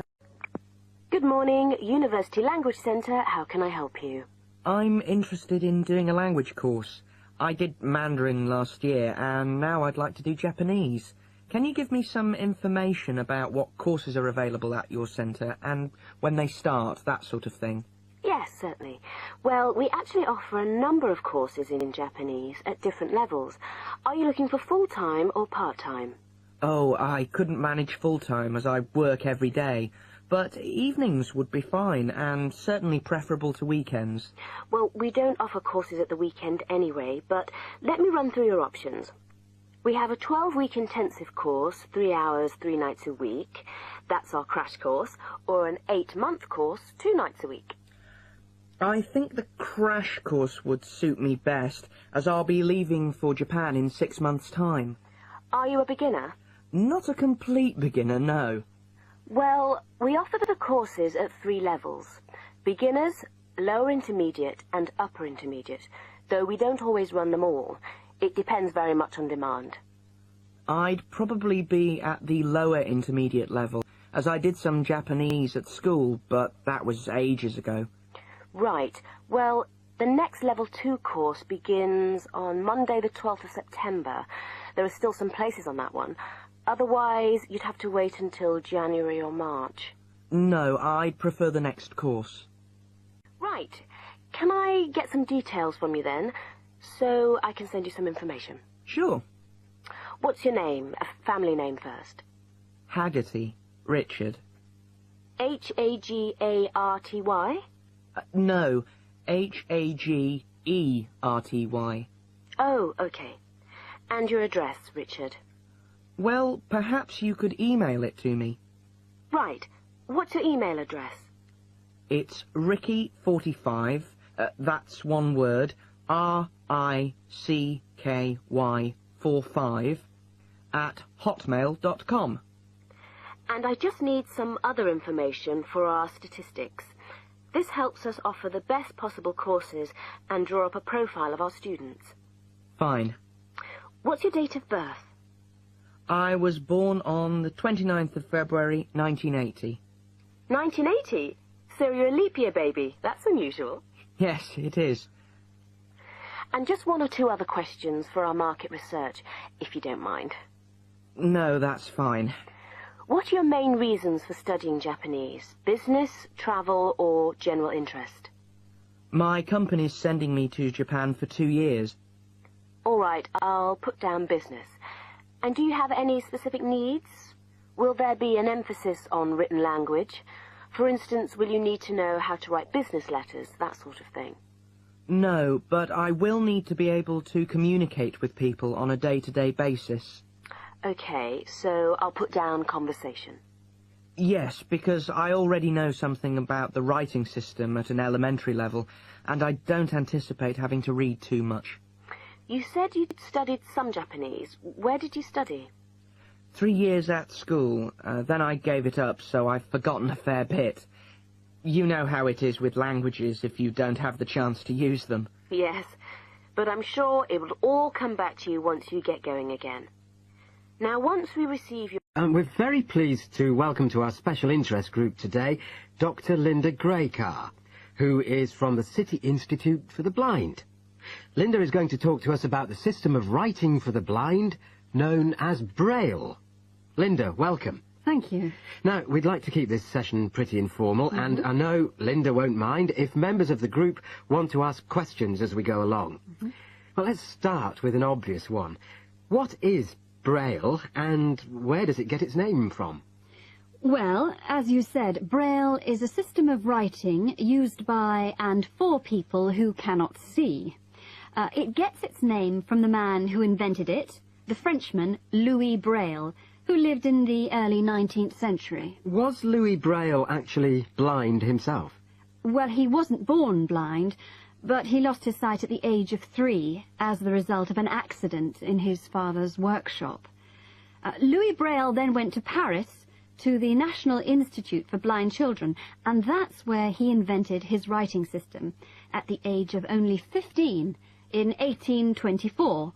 Good morning, University Language Centre. How can I help you? I'm interested in doing a language course. I did Mandarin last year, and now I'd like to do Japanese. Can you give me some information about what courses are available at your centre, and when they start, that sort of thing? Yes, certainly. Well, we actually offer a number of courses in Japanese at different levels. Are you looking for full-time or part-time? Oh, I couldn't manage full-time as I work every day. But evenings would be fine, and certainly preferable to weekends. Well, we don't offer courses at the weekend anyway, but let me run through your options. We have a 12-week intensive course, 3 hours, 3 nights a week. That's our crash course. Or an 8-month course, 2 nights a week. I think the crash course would suit me best, as I'll be leaving for Japan in 6 months' time. Are you a beginner? Not a complete beginner, no. Well, we offer the courses at 3 levels. Beginners, lower intermediate and upper intermediate, though we don't always run them all. It depends very much on demand. I'd probably be at the lower intermediate level, as I did some Japanese at school, but that was ages ago. Right. Well, the next level 2 course begins on Monday the 12th of September. There are still some places on that one. Otherwise, you'd have to wait until January or March. No, I'd prefer the next course. Right. Can I get some details from you then, so I can send you some information? Sure. What's your name? A family name first. Haggerty. Richard. H-A-G-A-R-T-Y? No, H-A-G-E-R-T-Y. Oh, okay. And your address, Richard? Well, perhaps you could email it to me. Right. What's your email address? It's Ricky45, that's one word, RICKY45, at hotmail.com. And I just need some other information for our statistics. This helps us offer the best possible courses and draw up a profile of our students. Fine. What's your date of birth? I was born on the 29th of February, 1980. 1980? So you're a leap year baby. That's unusual. Yes, it is. And just one or two other questions for our market research, if you don't mind. No, that's fine. What are your main reasons for studying Japanese? Business, travel, or general interest? My company's sending me to Japan for 2 years. All right, I'll put down business. And do you have any specific needs? Will there be an emphasis on written language? For instance, will you need to know how to write business letters, that sort of thing? No, but I will need to be able to communicate with people on a day-to-day basis. Okay, so I'll put down conversation. Yes, because I already know something about the writing system at an elementary level, and I don't anticipate having to read too much. You said you'd studied some Japanese. Where did you study? 3 years at school, then I gave it up, so I've forgotten a fair bit. You know how it is with languages if you don't have the chance to use them. Yes, but I'm sure it will all come back to you once you get going again. Now, once we receive your... We're very pleased to welcome to our special interest group today Dr. Linda Graycar, who is from the City Institute for the Blind. Linda is going to talk to us about the system of writing for the blind known as Braille. Linda, welcome. Thank you. Now, we'd like to keep this session pretty informal, and I know Linda won't mind if members of the group want to ask questions as we go along. Well, let's start with an obvious one. What is Braille, and where does it get its name from? Well, as you said, Braille is a system of writing used by and for people who cannot see. It gets its name from the man who invented it, the Frenchman Louis Braille, who lived in the early 19th century. Was Louis Braille actually blind himself? Well, he wasn't born blind, but he lost his sight at the age of 3 as the result of an accident in his father's workshop. Louis Braille then went to Paris to the National Institute for Blind Children, and that's where he invented his writing system at the age of only 15 in 1824,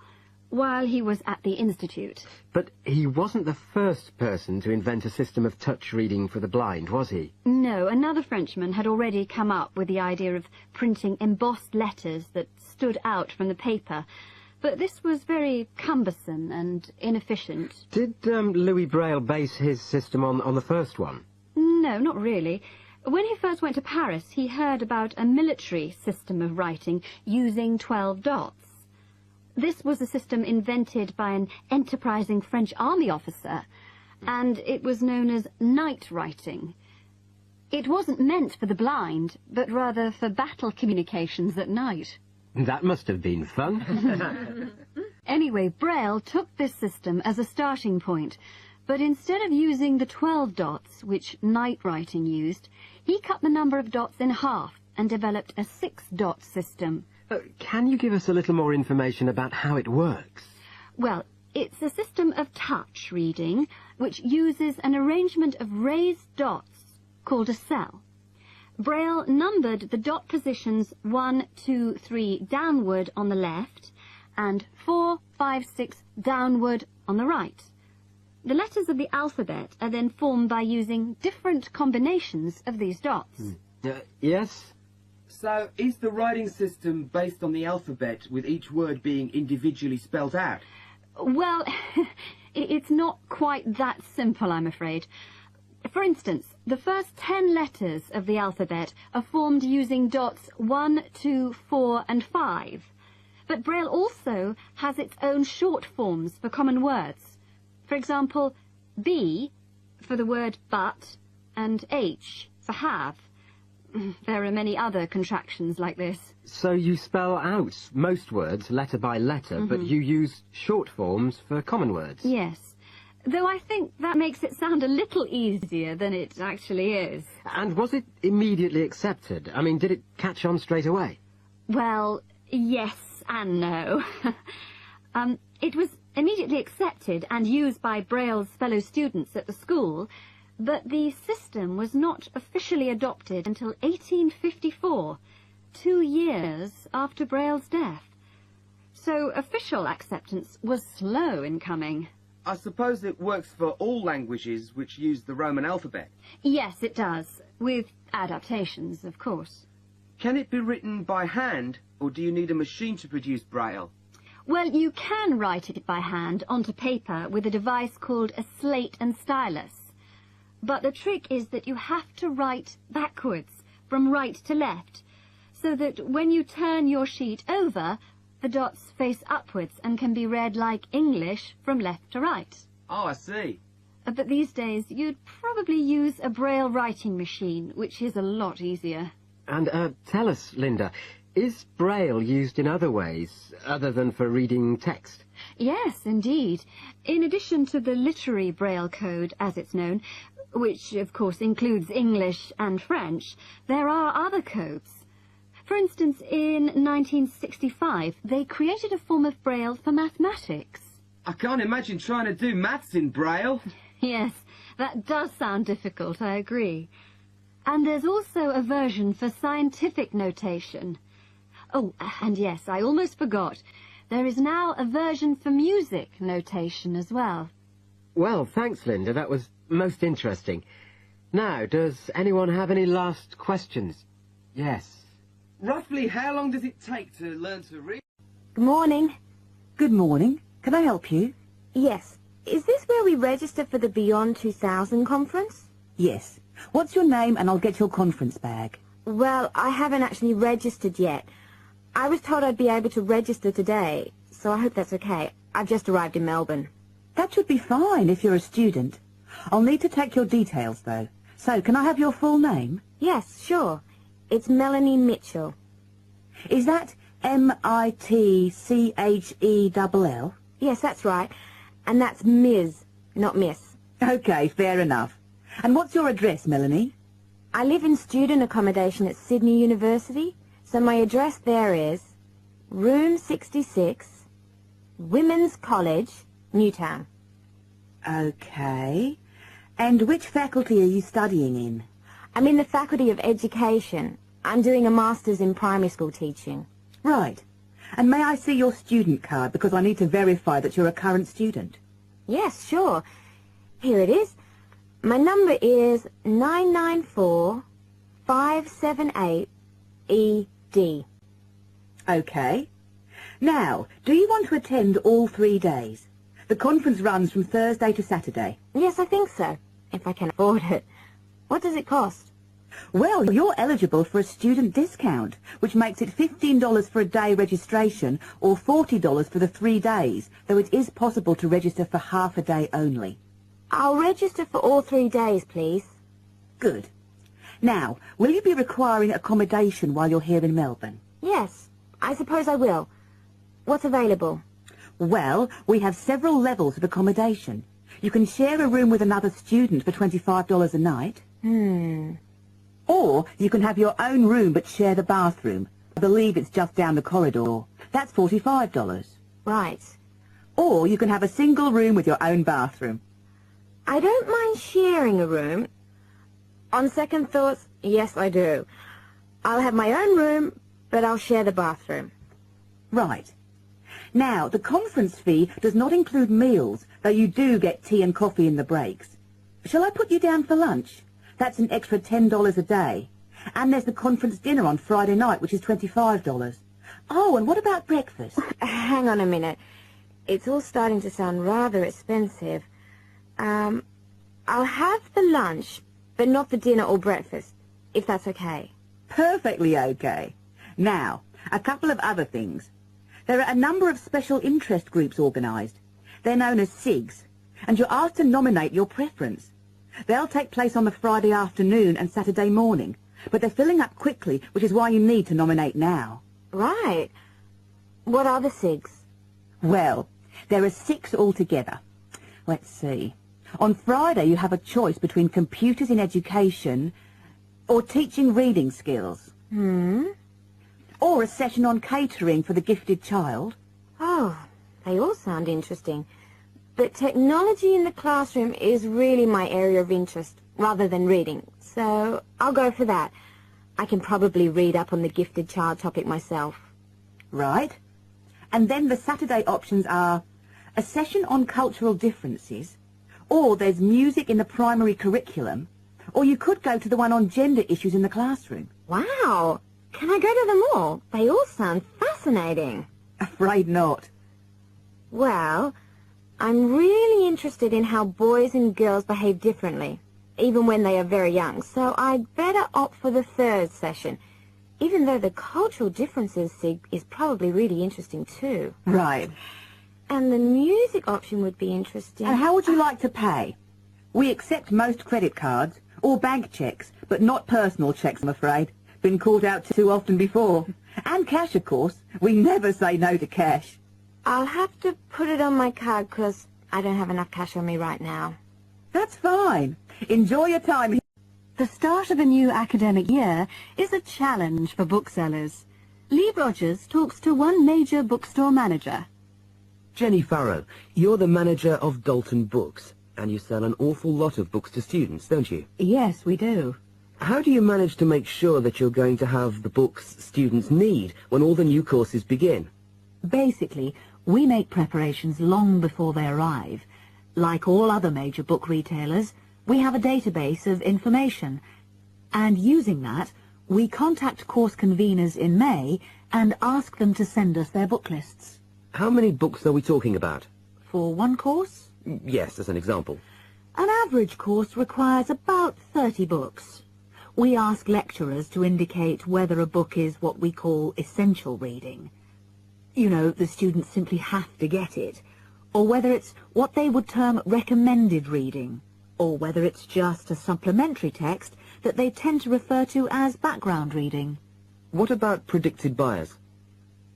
while he was at the Institute. But he wasn't the first person to invent a system of touch reading for the blind, was he? No, another Frenchman had already come up with the idea of printing embossed letters that stood out from the paper, but this was very cumbersome and inefficient. Did Louis Braille base his system on the first one? No, not really. When he first went to Paris, he heard about a military system of writing using 12 dots. This was a system invented by an enterprising French army officer, and it was known as night writing. It wasn't meant for the blind, but rather for battle communications at night. That must have been fun. Anyway, Braille took this system as a starting point, but instead of using the 12 dots, which night writing used, he cut the number of dots in half and developed a 6-dot system. Can you give us a little more information about how it works? Well, it's a system of touch reading which uses an arrangement of raised dots called a cell. Braille numbered the dot positions 1, 2, 3 downward on the left and 4, 5, 6 downward on the right. The letters of the alphabet are then formed by using different combinations of these dots. Yes? So, is the writing system based on the alphabet, with each word being individually spelt out? Well, it's not quite that simple, I'm afraid. For instance, the first 10 letters of the alphabet are formed using dots 1, 2, 4 and 5. But Braille also has its own short forms for common words. For example, B for the word but and H for have. There are many other contractions like this. So you spell out most words letter by letter, but you use short forms for common words? Yes, though I think that makes it sound a little easier than it actually is. And was it immediately accepted? I mean, did it catch on straight away? Well, yes and no. It was immediately accepted and used by Braille's fellow students at the school, but the system was not officially adopted until 1854, 2 years after Braille's death. so official acceptance was slow in coming. I suppose it works for all languages which use the Roman alphabet. Yes, it does, with adaptations, of course. Can it be written by hand, or do you need a machine to produce Braille? Well, you can write it by hand onto paper with a device called a slate and stylus. But the trick is that you have to write backwards, from right to left, so that when you turn your sheet over, the dots face upwards and can be read like English from left to right. Oh, I see. But these days, you'd probably use a Braille writing machine, which is a lot easier. And tell us, Linda, is Braille used in other ways, other than for reading text? Yes, indeed. In addition to the literary Braille code, as it's known, which of course includes English and French, there are other codes. For instance, in 1965, they created a form of Braille for mathematics. I can't imagine trying to do maths in Braille. Yes, that does sound difficult, I agree. And there's also a version for scientific notation. Oh, and yes, I almost forgot. There is now a version for music notation as well. Well, thanks, Linda. That was most interesting. Now, does anyone have any last questions? Yes. Roughly how long does it take to learn to read? Good morning. Good morning. Can I help you? Yes. Is this where we register for the Beyond 2000 conference? Yes. What's your name and I'll get your conference bag? Well, I haven't actually registered yet. I was told I'd be able to register today, so I hope that's okay. I've just arrived in Melbourne. That should be fine if you're a student. I'll need to take your details, though. So, can I have your full name? Yes, sure. It's Melanie Mitchell. Is that M-I-T-C-H-E-L-L? Yes, that's right. And that's Ms., not Miss. Okay, fair enough. And what's your address, Melanie? I live in student accommodation at Sydney University, so my address there is Room 66, Women's College, Newtown. Okay. And which faculty are you studying in? I'm in the Faculty of Education. I'm doing a Master's in Primary School Teaching. Right. And may I see your student card, because I need to verify that you're a current student? Yes, sure. Here it is. My number is 994578ED. Okay. Now, do you want to attend all 3 days? The conference runs from Thursday to Saturday. Yes, I think so, if I can afford it. What does it cost? Well, you're eligible for a student discount, which makes it $15 for a day registration or $40 for the 3 days, though it is possible to register for half a day only. I'll register for all 3 days, please. Good. Now, will you be requiring accommodation while you're here in Melbourne? Yes, I suppose I will. What's available? Well, we have several levels of accommodation. You can share a room with another student for $25 a night. Or you can have your own room but share the bathroom. I believe it's just down the corridor. That's $45. Right. Or you can have a single room with your own bathroom. I don't mind sharing a room. On second thoughts, yes, I do. I'll have my own room, but I'll share the bathroom. Right. Now, the conference fee does not include meals, though you do get tea and coffee in the breaks. Shall I put you down for lunch? That's an extra $10 a day. And there's the conference dinner on Friday night, which is $25. Oh, and what about breakfast? Hang on a minute. It's all starting to sound rather expensive. I'll have the lunch, but not the dinner or breakfast, if that's okay. Perfectly okay. Now, a couple of other things. There are a number of special interest groups organised. They're known as SIGs, and you're asked to nominate your preference. They'll take place on the Friday afternoon and Saturday morning, but they're filling up quickly, which is why you need to nominate now. Right. What are the SIGs? Well, there are 6 altogether. Let's see. On Friday you have a choice between computers in education or teaching reading skills. Or a session on catering for the gifted child. Oh, they all sound interesting. But technology in the classroom is really my area of interest, rather than reading. So I'll go for that. I can probably read up on the gifted child topic myself. Right. And then the Saturday options are a session on cultural differences, or there's music in the primary curriculum, or you could go to the one on gender issues in the classroom. Wow! Can I go to them all? They all sound fascinating. Afraid not. Well, I'm really interested in how boys and girls behave differently, even when they are very young, so I'd better opt for the third session, even though the cultural differences is probably really interesting too. Right. And the music option would be interesting. And how would you like to pay? We accept most credit cards, or bank checks, but not personal checks, I'm afraid. Been caught out too often before. And cash, of course. We never say no to cash. I'll have to put it on my card because I don't have enough cash on me right now. That's fine. Enjoy your time. The start of a new academic year is a challenge for booksellers. Lee Rogers talks to one major bookstore manager. Jenny Farrow, you're the manager of Dalton Books, and you sell an awful lot of books to students, don't you? Yes, we do. How do you manage to make sure that you're going to have the books students need when all the new courses begin? Basically, we make preparations long before they arrive. Like all other major book retailers, we have a database of information, and using that, we contact course conveners in May and ask them to send us their book lists. How many books are we talking about? For one course? Yes, as an example. An average course requires about 30 books. We ask lecturers to indicate whether a book is what we call essential reading. You know, the students simply have to get it. Or whether it's what they would term recommended reading. Or whether it's just a supplementary text that they tend to refer to as background reading. What about predicted buyers?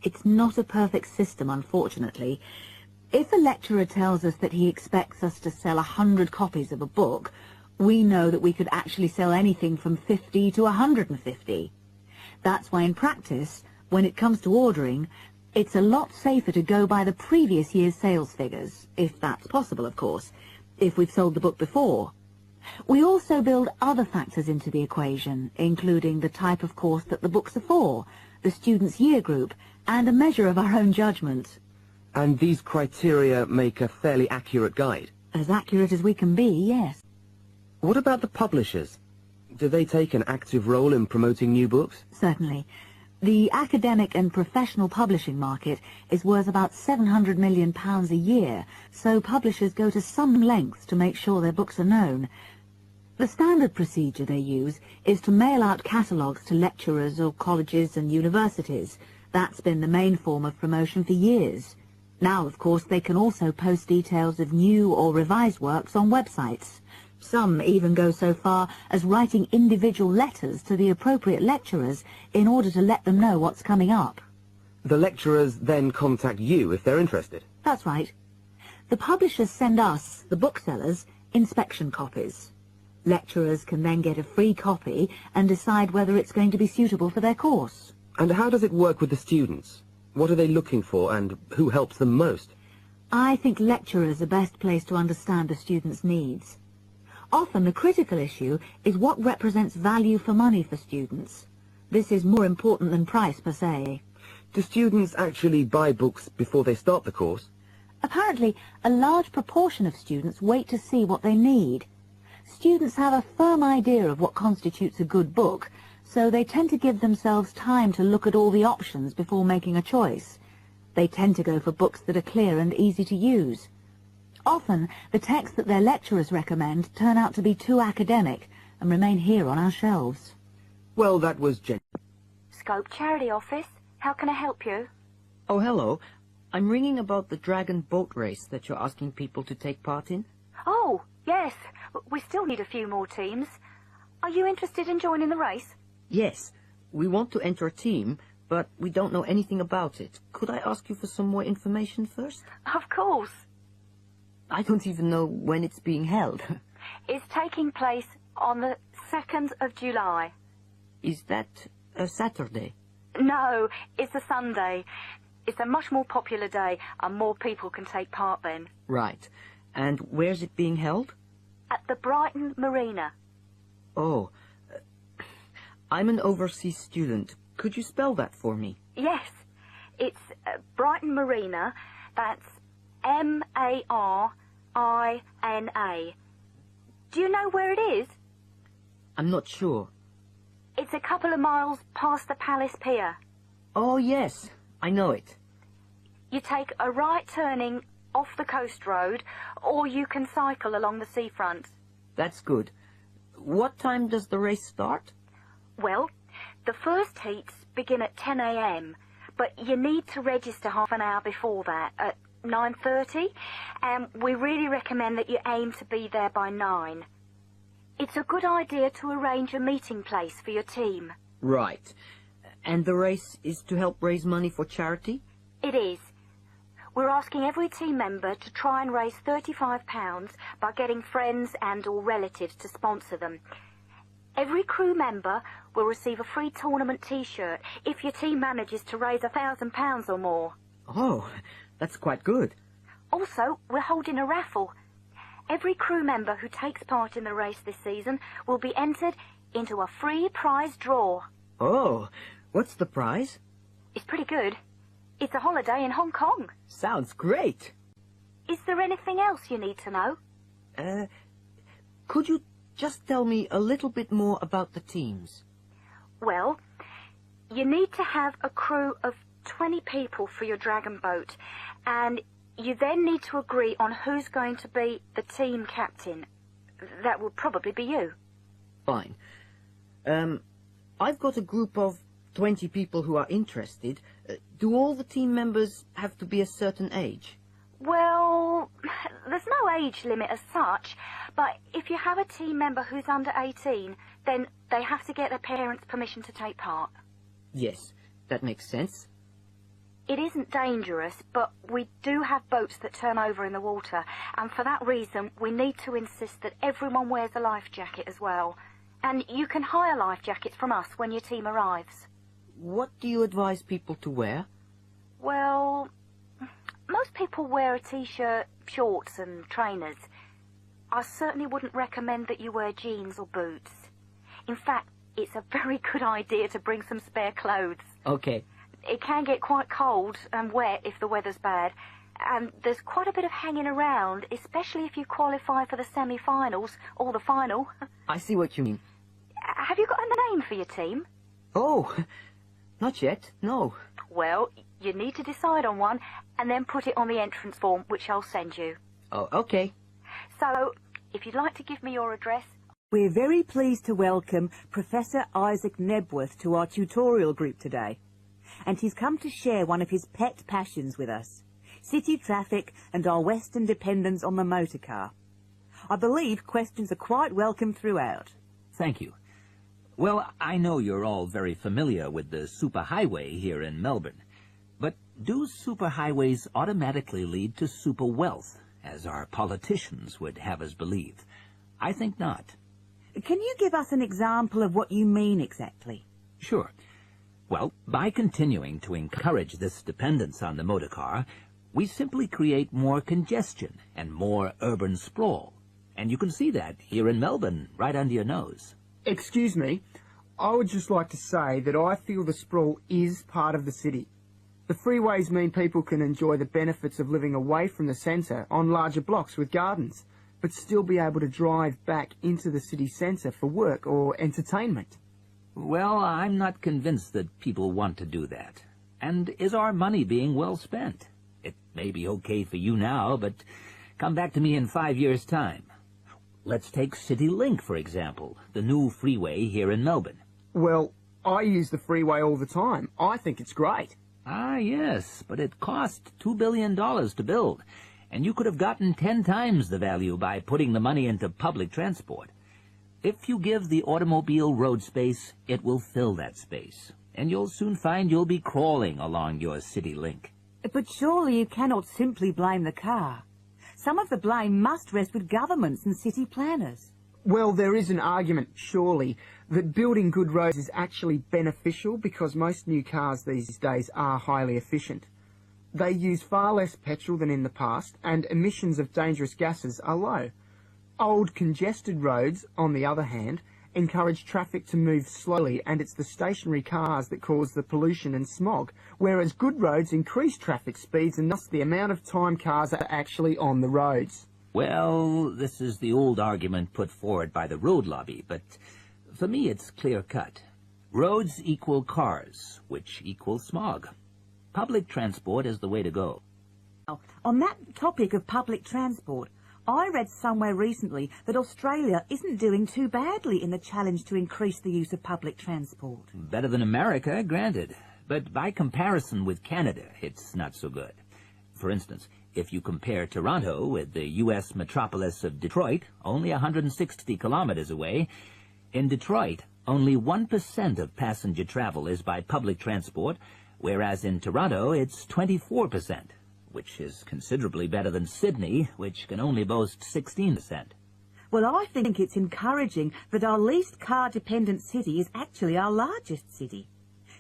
It's not a perfect system, unfortunately. If a lecturer tells us that he expects us to sell 100 copies of a book, we know that we could actually sell anything from 50 to 150. That's why in practice, when it comes to ordering, it's a lot safer to go by the previous year's sales figures, if that's possible, of course, if we've sold the book before. We also build other factors into the equation, including the type of course that the books are for, the student's year group, and a measure of our own judgment. And these criteria make a fairly accurate guide? As accurate as we can be, yes. What about the publishers? Do they take an active role in promoting new books? Certainly. The academic and professional publishing market is worth about £700 million a year, so publishers go to some lengths to make sure their books are known. The standard procedure they use is to mail out catalogues to lecturers or colleges and universities. That's been the main form of promotion for years. Now, of course, they can also post details of new or revised works on websites. Some even go so far as writing individual letters to the appropriate lecturers in order to let them know what's coming up. The lecturers then contact you if they're interested? That's right. The publishers send us, the booksellers, inspection copies. Lecturers can then get a free copy and decide whether it's going to be suitable for their course. And how does it work with the students? What are they looking for and who helps them most? I think lecturers are best placed to understand the students' needs. Often the critical issue is what represents value for money for students. This is more important than price per se. Do students actually buy books before they start the course? Apparently, a large proportion of students wait to see what they need. Students have a firm idea of what constitutes a good book, so they tend to give themselves time to look at all the options before making a choice. They tend to go for books that are clear and easy to use. Often, the texts that their lecturers recommend turn out to be too academic and remain here on our shelves. Well, that was Jen. Scope Charity Office. How can I help you? Oh, hello. I'm ringing about the Dragon boat race that you're asking people to take part in. Oh, yes. We still need a few more teams. Are you interested in joining the race? Yes. We want to enter a team, but we don't know anything about it. Could I ask you for some more information first? Of course. I don't even know when it's being held. It's taking place on the 2nd of July. Is that a Saturday? No, it's a Sunday. It's a much more popular day and more people can take part then. Right. And where's it being held? At the Brighton Marina. Oh. I'm an overseas student. Could you spell that for me? Yes. It's Brighton Marina. That's M-A-R-I-N-A. Do you know where it is? I'm not sure. It's a couple of miles past the Palace Pier. Oh, yes. I know it. You take a right turning off the coast road, or you can cycle along the seafront. That's good. What time does the race start? Well, the first heats begin at 10 a.m, but you need to register half an hour before that, at 9:30, and we really recommend that you aim to be there by 9. It's a good idea to arrange a meeting place for your team. Right. And the race is to help raise money for charity? It is. We're asking every team member to try and raise £35 by getting friends and or relatives to sponsor them. Every crew member will receive a free tournament T-shirt if your team manages to raise £1,000 or more. Oh, that's quite good. Also, we're holding a raffle. Every crew member who takes part in the race this season will be entered into a free prize draw. Oh, what's the prize? It's pretty good. It's a holiday in Hong Kong. Sounds great. Is there anything else you need to know? Could you just tell me a little bit more about the teams? Well, you need to have a crew of 20 people for your dragon boat, and you then need to agree on who's going to be the team captain. That will probably be you. Fine. I've got a group of 20 people who are interested. Do all the team members have to be a certain age? Well, there's no age limit as such, but if you have a team member who's under 18, then they have to get their parents' permission to take part. Yes, that makes sense. It isn't dangerous, but we do have boats that turn over in the water, and for that reason we need to insist that everyone wears a life jacket as well. And you can hire life jackets from us when your team arrives. What do you advise people to wear? Well, most people wear a T-shirt, shorts and trainers. I certainly wouldn't recommend that you wear jeans or boots. In fact, it's a very good idea to bring some spare clothes. Okay. It can get quite cold and wet if the weather's bad, and there's quite a bit of hanging around, especially if you qualify for the semi-finals or the final. I see what you mean. Have you got a name for your team? Oh, not yet, no. Well, you need to decide on one and then put it on the entrance form, which I'll send you. Oh, okay. So, if you'd like to give me your address... We're very pleased to welcome Professor Isaac Nebworth to our tutorial group today. And he's come to share one of his pet passions with us, city traffic and our Western dependence on the motor car. I believe questions are quite welcome throughout. Thank you. Well, I know you're all very familiar with the superhighway here in Melbourne, but do superhighways automatically lead to super wealth, as our politicians would have us believe? I think not. Can you give us an example of what you mean exactly? Sure. Well, by continuing to encourage this dependence on the motor car, we simply create more congestion and more urban sprawl. And you can see that here in Melbourne, right under your nose. Excuse me, I would just like to say that I feel the sprawl is part of the city. The freeways mean people can enjoy the benefits of living away from the centre on larger blocks with gardens, but still be able to drive back into the city centre for work or entertainment. Well, I'm not convinced that people want to do that. And is our money being well spent? It may be okay for you now, but come back to me in 5 years' time. Let's take City Link, for example, the new freeway here in Melbourne. Well, I use the freeway all the time. I think it's great. Ah, yes, but it cost $2 billion to build, and you could have gotten 10 times the value by putting the money into public transport. If you give the automobile road space, it will fill that space, and you'll soon find you'll be crawling along your City Link. But surely you cannot simply blame the car. Some of the blame must rest with governments and city planners. Well, there is an argument, surely, that building good roads is actually beneficial because most new cars these days are highly efficient. They use far less petrol than in the past, and emissions of dangerous gases are low. Old, congested roads, on the other hand, encourage traffic to move slowly, and it's the stationary cars that cause the pollution and smog, whereas good roads increase traffic speeds and thus the amount of time cars are actually on the roads. Well, this is the old argument put forward by the road lobby, but for me it's clear-cut. Roads equal cars, which equals smog. Public transport is the way to go. On that topic of public transport, I read somewhere recently that Australia isn't doing too badly in the challenge to increase the use of public transport. Better than America, granted. But by comparison with Canada, it's not so good. For instance, if you compare Toronto with the U.S. metropolis of Detroit, only 160 kilometers away, in Detroit, only 1% of passenger travel is by public transport, whereas in Toronto it's 24%. Which is considerably better than Sydney, which can only boast 16%. Well, I think it's encouraging that our least car-dependent city is actually our largest city.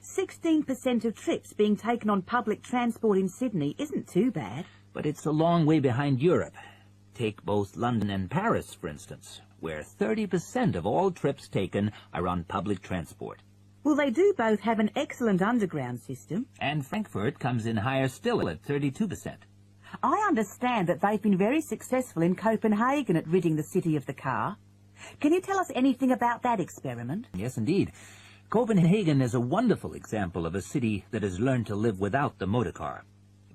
16% of trips being taken on public transport in Sydney isn't too bad. But it's a long way behind Europe. Take both London and Paris, for instance, where 30% of all trips taken are on public transport. Well, they do both have an excellent underground system. And Frankfurt comes in higher still at 32%. I understand that they've been very successful in Copenhagen at ridding the city of the car. Can you tell us anything about that experiment? Yes, indeed. Copenhagen is a wonderful example of a city that has learned to live without the motor car.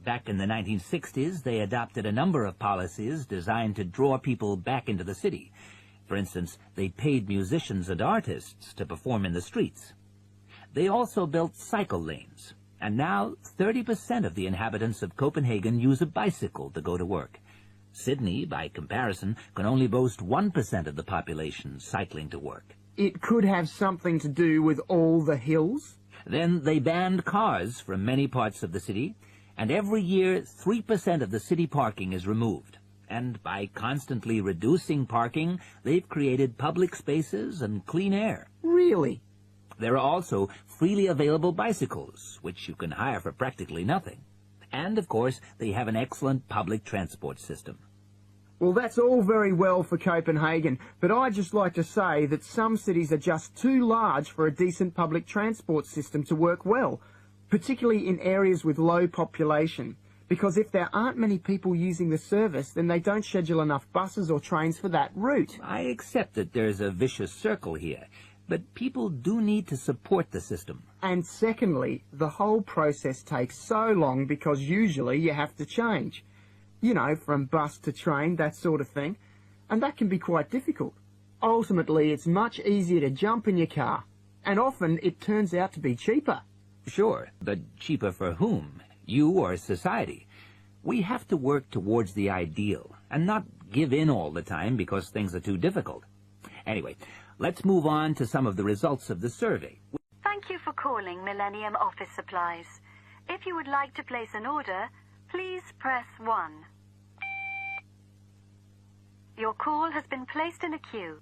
Back in the 1960s, they adopted a number of policies designed to draw people back into the city. For instance, they paid musicians and artists to perform in the streets. They also built cycle lanes, and now 30% of the inhabitants of Copenhagen use a bicycle to go to work. Sydney, by comparison, can only boast 1% of the population cycling to work. It could have something to do with all the hills? Then they banned cars from many parts of the city, and every year 3% of the city parking is removed. And by constantly reducing parking, they've created public spaces and clean air. Really? There are also freely available bicycles, which you can hire for practically nothing. And, of course, they have an excellent public transport system. Well, that's all very well for Copenhagen, but I'd just like to say that some cities are just too large for a decent public transport system to work well, particularly in areas with low population. Because if there aren't many people using the service, then they don't schedule enough buses or trains for that route. I accept that there's a vicious circle here. But people do need to support the system. And secondly, the whole process takes so long because usually you have to change. You know, from bus to train, that sort of thing. And that can be quite difficult. Ultimately, it's much easier to jump in your car. And often it turns out to be cheaper. Sure, but cheaper for whom? You or society? We have to work towards the ideal and not give in all the time because things are too difficult. Anyway, let's move on to some of the results of the survey. Thank you for calling Millennium Office Supplies. If you would like to place an order, please press 1. Your call has been placed in a queue.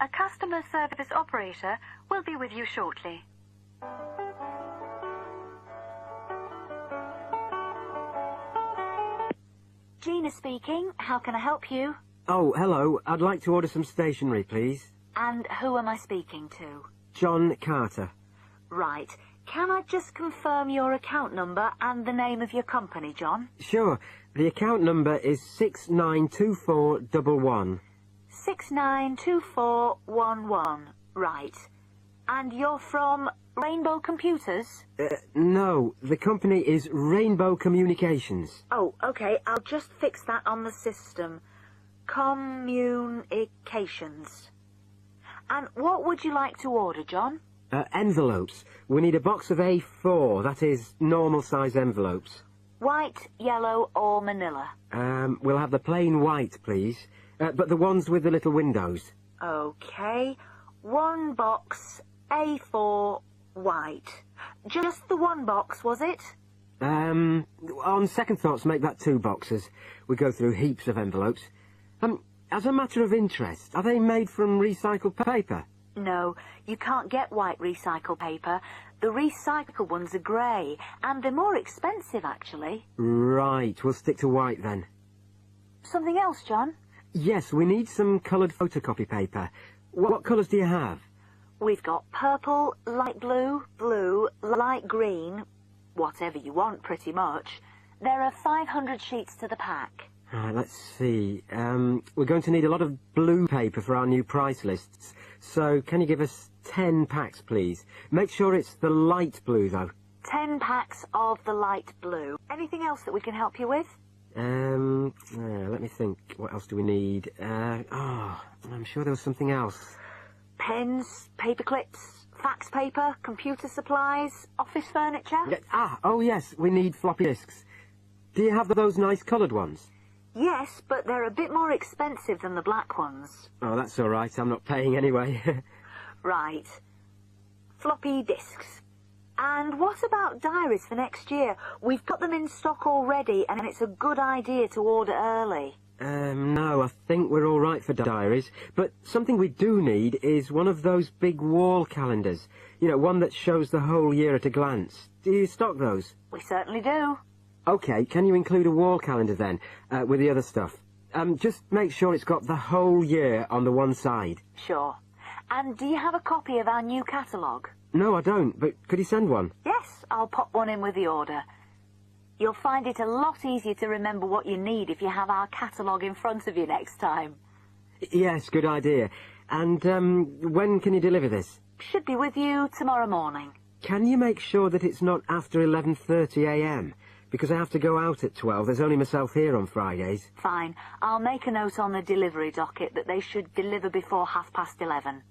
A customer service operator will be with you shortly. Gina speaking. How can I help you? Oh, hello. I'd like to order some stationery, please. And who am I speaking to? John Carter. Right. Can I just confirm your account number and the name of your company, John? Sure. The account number is 692411. 692411. Right. And you're from Rainbow Computers? No. The company is Rainbow Communications. Oh, okay. I'll just fix that on the system. Communications. And what would you like to order, John? Envelopes. We need a box of A4, that is, normal-size envelopes. White, yellow, or manila? We'll have the plain white, please. But the ones with the little windows. Okay. One box, A4, white. Just the one box, was it? On second thoughts, make that 2 boxes. We go through heaps of envelopes. As a matter of interest, are they made from recycled paper? No, you can't get white recycled paper. The recycled ones are grey, and they're more expensive, actually. Right, we'll stick to white then. Something else, John? Yes, we need some coloured photocopy paper. What colours do you have? We've got purple, light blue, blue, light green, whatever you want pretty much. There are 500 sheets to the pack. Right, let's see. We're going to need a lot of blue paper for our new price lists. So can you give us 10 packs, please? Make sure it's the light blue, though. 10 packs of the light blue. Anything else that we can help you with? Let me think. What else do we need? I'm sure there was something else. Pens, paper clips, fax paper, computer supplies, office furniture. Oh yes, we need floppy disks. Do you have those nice coloured ones? Yes, but they're a bit more expensive than the black ones. Oh, that's all right. I'm not paying anyway. Right. Floppy disks. And what about diaries for next year? We've got them in stock already, and it's a good idea to order early. No, I think we're all right for diaries. But something we do need is one of those big wall calendars. You know, one that shows the whole year at a glance. Do you stock those? We certainly do. OK, can you include a wall calendar then, with the other stuff? Just make sure it's got the whole year on the one side. Sure. And do you have a copy of our new catalogue? No, I don't, but could you send one? Yes, I'll pop one in with the order. You'll find it a lot easier to remember what you need if you have our catalogue in front of you next time. Yes, good idea. And, when can you deliver this? Should be with you tomorrow morning. Can you make sure that it's not after 11:30 a.m? Because I have to go out at 12. There's only myself here on Fridays. Fine. I'll make a note on the delivery docket that they should deliver before 11:30.